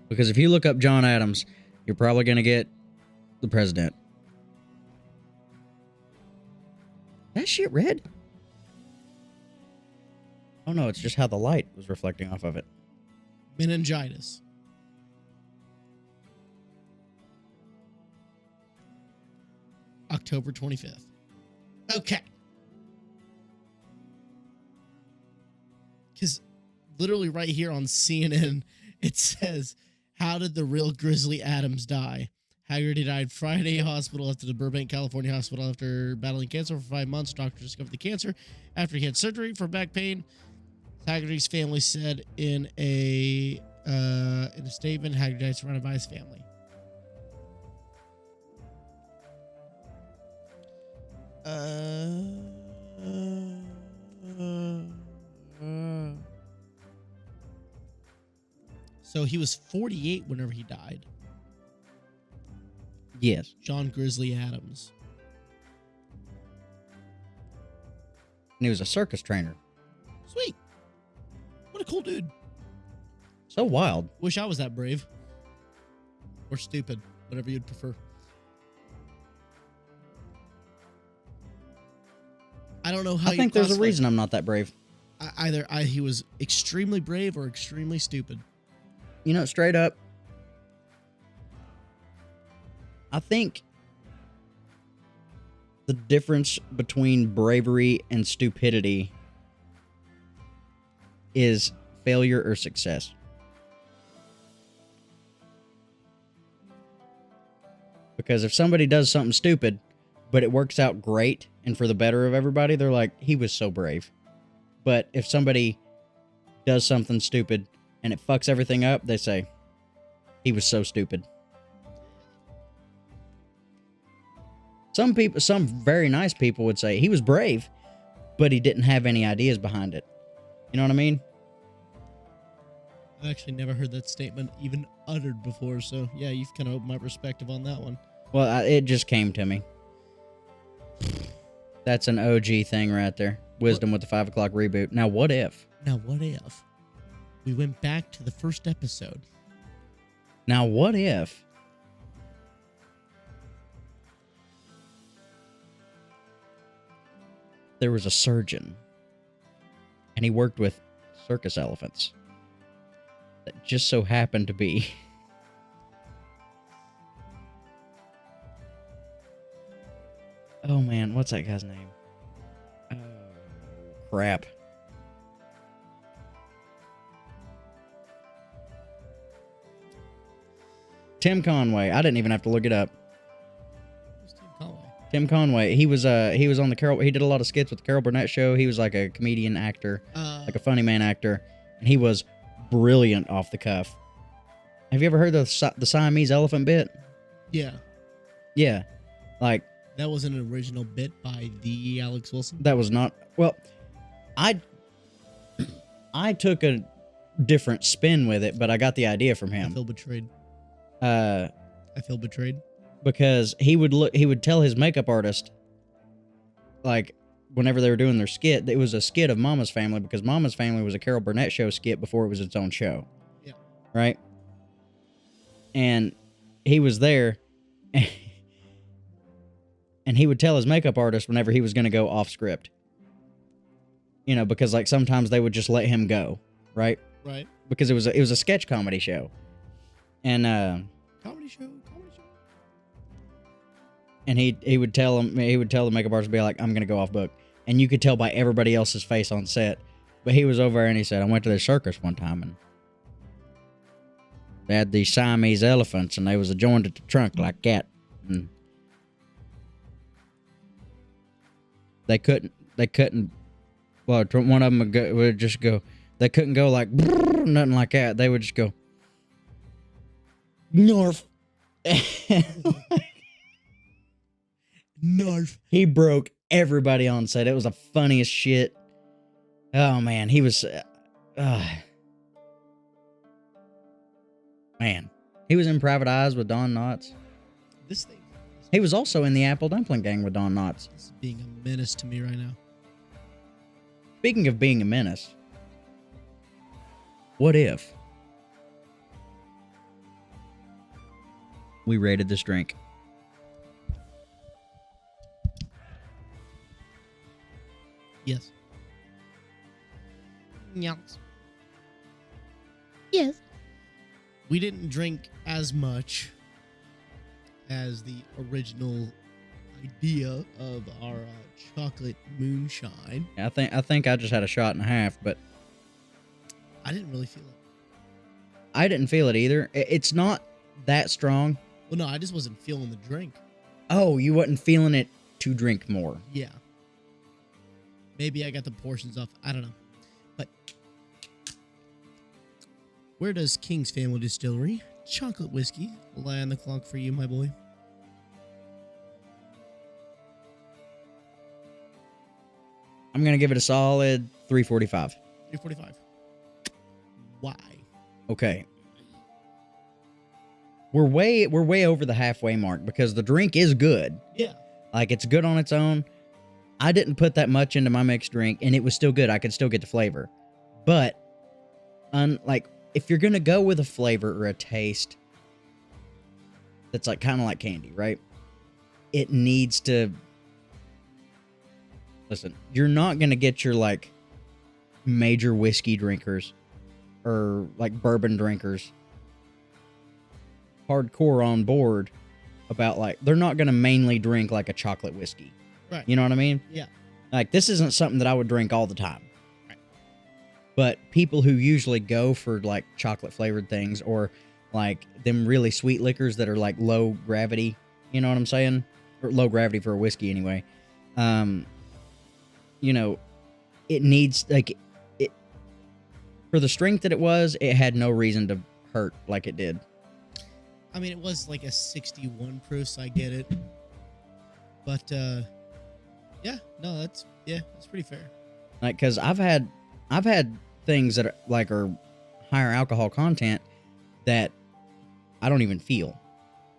Because if you look up John Adams, you're probably going to get the president. That shit red? Oh no, it's just how the light was reflecting off of it. meningitis. October 25th. Okay. Because literally right here on CNN, it says, how did the real Grizzly Adams die? Haggerty died Friday hospital after the Burbank, California hospital after battling cancer for 5 months. Doctors discovered the cancer after he had surgery for back pain. Haggerty's family said in a statement, Haggerty died surrounded by his family. So he was 48 whenever he died. Yes. John Grizzly Adams. And he was a circus trainer. Sweet. What a cool dude. So wild. Wish I was that brave. Or stupid. Whatever you'd prefer. I don't know how. I think there's a reason I'm not that brave. Either he was extremely brave or extremely stupid. You know, straight up, I think the difference between bravery and stupidity is failure or success. Because if somebody does something stupid, but it works out great and for the better of everybody, they're like, he was so brave. But if somebody does something stupid and it fucks everything up, they say, he was so stupid. Some people, some very nice people would say he was brave, but he didn't have any ideas behind it. You know what I mean? I've actually never heard that statement even uttered before, so yeah, you've kind of opened my perspective on that one. Well, it just came to me. That's an OG thing right there. Wisdom with the 5 o'clock reboot. Now, what if? Now, what if we went back to the first episode? Now, what if there was a surgeon and he worked with circus elephants that just so happened to be oh man, what's that guy's name? Oh, crap. Tim Conway. I didn't even have to look it up. Who's Tim Conway? Tim Conway. He was on the Carol. He did a lot of skits with the Carol Burnett show. He was like a comedian actor, like a funny man actor, and he was brilliant off the cuff. Have you ever heard the Siamese elephant bit? Yeah. Yeah, like that was an original bit by the Alex Wilson. That was not. Well, I took a different spin with it, but I got the idea from him. I feel betrayed. I feel betrayed because he would tell his makeup artist, like whenever they were doing their skit, it was a skit of Mama's Family because Mama's Family was a Carol Burnett show skit before it was its own show. Yeah. Right. And he was there, and he would tell his makeup artist whenever he was going to go off script. You know, because like sometimes they would just let him go, right? Right. Because it was a sketch comedy show. And comedy show. And he would tell the makeup artist, be like, I'm gonna go off book. And you could tell by everybody else's face on set. But he was over there and he said, I went to the circus one time and they had these Siamese elephants and they was joined at the trunk like that. And they couldn't well, one of them would just go, they couldn't go like nothing like that. They would just go North. North. He broke everybody on set. It was the funniest shit. Oh man, he was man. He was in Private Eyes with Don Knotts. This thing. He was also in the Apple Dumpling Gang with Don Knotts. This is being a menace to me right now. Speaking of being a menace, what if we rated this drink? Yes. Yes. Yes. We didn't drink as much as the original idea of our chocolate moonshine. I think I just had a shot and a half, but I didn't really feel it. I didn't feel it either. It's not that strong. Well, no, I just wasn't feeling the drink. Oh, you wasn't feeling it to drink more. Yeah. Maybe I got the portions off. I don't know. But where does King's Family Distillery chocolate whiskey lie on the clock for you, my boy? I'm going to give it a solid 345. 345. Why? Okay. We're way over the halfway mark because the drink is good. Yeah. Like, it's good on its own. I didn't put that much into my mixed drink, and it was still good. I could still get the flavor. But, like, if you're going to go with a flavor or a taste that's like kind of like candy, right? It needs to listen, you're not going to get your, like, major whiskey drinkers or, like, bourbon drinkers hardcore on board about, like, they're not going to mainly drink, like, a chocolate whiskey. Right. You know what I mean? Yeah. Like, this isn't something that I would drink all the time. Right. But people who usually go for, like, chocolate-flavored things or, like, them really sweet liquors that are, like, low gravity, you know what I'm saying? Or low gravity for a whiskey, anyway. You know, it needs, like, it for the strength that it was, it had no reason to hurt like it did. I mean, it was like a 61 proof, so I get it. But, yeah, no, that's pretty fair. Like, because I've had things that are, like, are higher alcohol content that I don't even feel.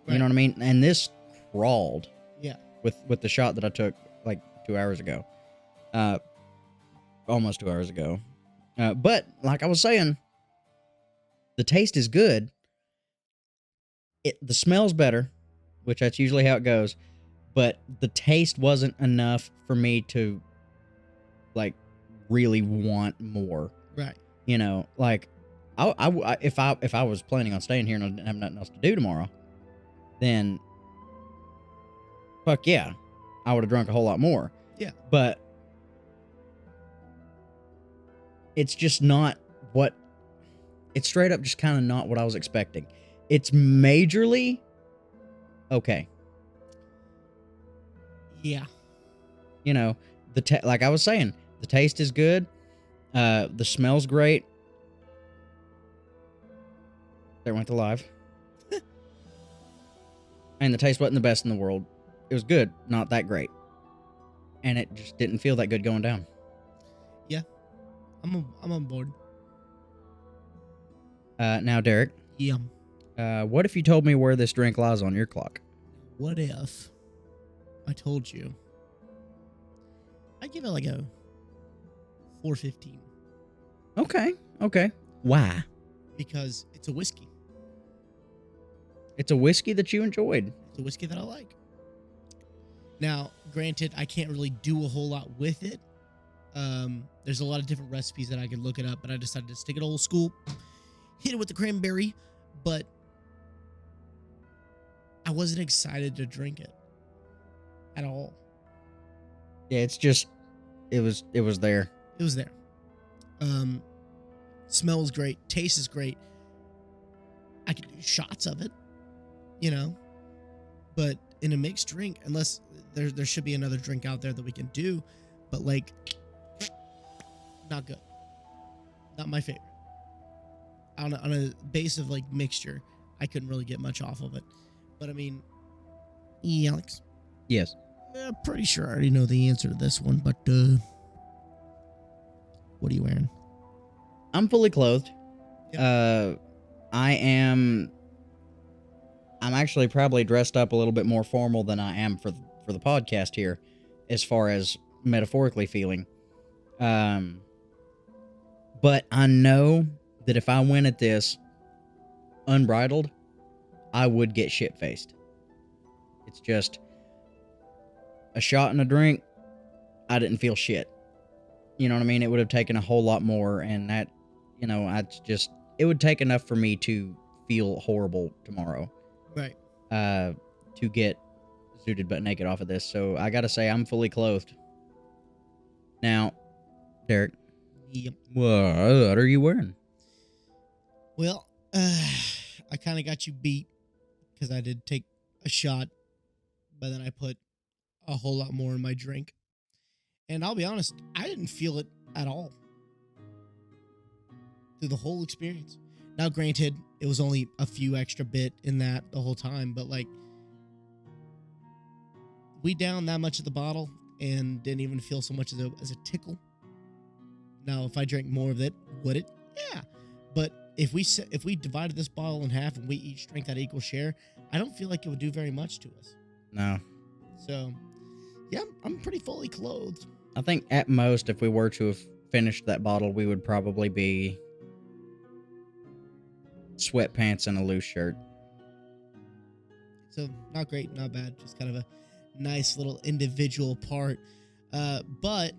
Right. You know what I mean? And this crawled. Yeah. With the shot that I took like 2 hours ago. Almost 2 hours ago. But like I was saying, the taste is good. The smell's better, which that's usually how it goes. But the taste wasn't enough for me to, like, really want more. Right. You know, like, if I was planning on staying here and I didn't have nothing else to do tomorrow, then fuck yeah, I would have drunk a whole lot more. Yeah. But it's just not what... It's straight up just kind of not what I was expecting. It's majorly okay. Yeah. You know, like I was saying, the taste is good. The smell's great. There went the live. And the taste wasn't the best in the world. It was good, not that great. And it just didn't feel that good going down. Yeah. I'm on board. Now, Derek. Yeah. What if you told me where this drink lies on your clock? What if I told you? I'd give it like a 4.15. Okay. Why? Because it's a whiskey. It's a whiskey that you enjoyed. It's a whiskey that I like. Now, granted, I can't really do a whole lot with it. There's a lot of different recipes that I could look it up, but I decided to stick it old school. Hit it with the cranberry, but I wasn't excited to drink it at all. Yeah, it's just it was there. It was there. Smells great, taste is great. I could do shots of it, you know, but in a mixed drink, unless there should be another drink out there that we can do, but like, not good. Not my favorite. On a base of like mixture, I couldn't really get much off of it. But I mean, Alex. Yes. I'm pretty sure I already know the answer to this one, but what are you wearing? I'm fully clothed. Yep. I'm actually probably dressed up a little bit more formal than I am for the podcast here, as far as metaphorically feeling. But I know that if I went at this unbridled, I would get shit-faced. It's just a shot and a drink. I didn't feel shit. You know what I mean? It would have taken a whole lot more, and that, you know, it would take enough for me to feel horrible tomorrow. Right. To get zooted butt naked off of this. So I gotta say, I'm fully clothed. Now, Derek. Yep. What are you wearing? Well, I kind of got you beat because I did take a shot, but then I put a whole lot more in my drink. And I'll be honest, I didn't feel it at all through the whole experience. Now, granted, it was only a few extra bit in that the whole time, but like, we downed that much of the bottle and didn't even feel so much as a tickle. Now, if I drank more of it, would it? Yeah. But if we divided this bottle in half and we each drank that equal share, I don't feel like it would do very much to us. No. So, yeah, I'm pretty fully clothed. I think at most, if we were to have finished that bottle, we would probably be sweatpants and a loose shirt. So, not great, not bad. Just kind of a nice little individual part. But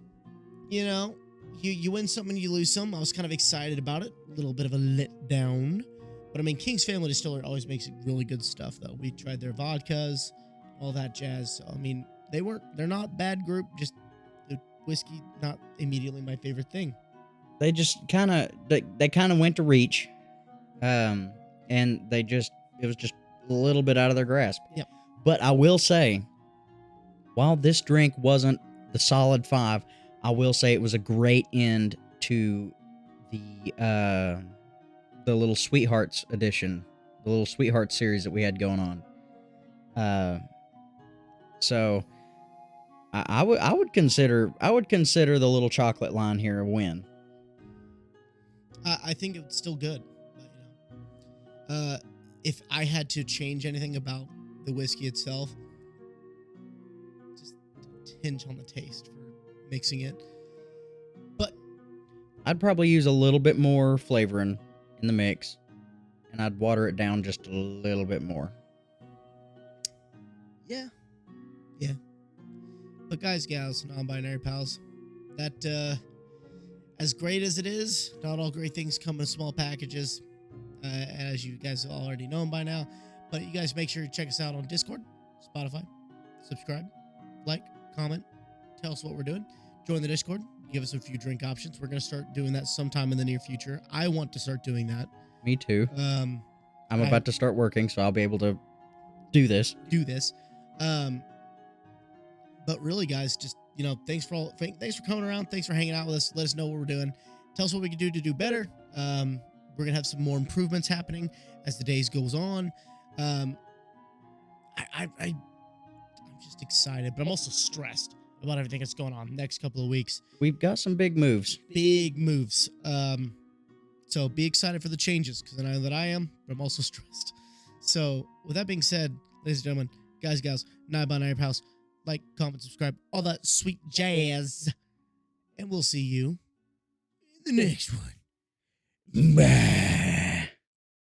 you know, you win some and you lose some. I was kind of excited about it. A little bit of a letdown. But I mean, King's Family Distillery always makes really good stuff, though. We tried their vodkas, all that jazz. So, I mean, they're not bad group. Just the whiskey, not immediately my favorite thing. They just kind of they kind of went to reach, and it was just a little bit out of their grasp. Yep. But I will say, while this drink wasn't the solid 5, I will say it was a great end to the little Sweethearts edition, the little Sweethearts series that we had going on. So I would consider the little chocolate line here a win. I think it's still good, but you know, if I had to change anything about the whiskey itself, just a tinge on the taste for mixing it. But I'd probably use a little bit more flavoring in the mix, and I'd water it down just a little bit more. Yeah. But guys, gals, non-binary pals, that as great as it is, not all great things come in small packages, as you guys have already known by now. But you guys make sure to check us out on Discord, Spotify, subscribe, like, comment, tell us what we're doing. Join the Discord, give us a few drink options. We're going to start doing that sometime in the near future. I want to start doing that. Me too. I'm about to start working, so I'll be able to do this. But really, guys, just, you know, thanks for coming around. Thanks for hanging out with us. Let us know what we're doing. Tell us what we can do to do better. We're going to have some more improvements happening as the days goes on. I'm just excited, but I'm also stressed about everything that's going on next couple of weeks. We've got some big moves. So be excited for the changes, because I know that I am, but I'm also stressed. So with that being said, ladies and gentlemen, guys, gals, non-binary pals, like, comment, subscribe, all that sweet jazz. And we'll see you in the next one. Bye.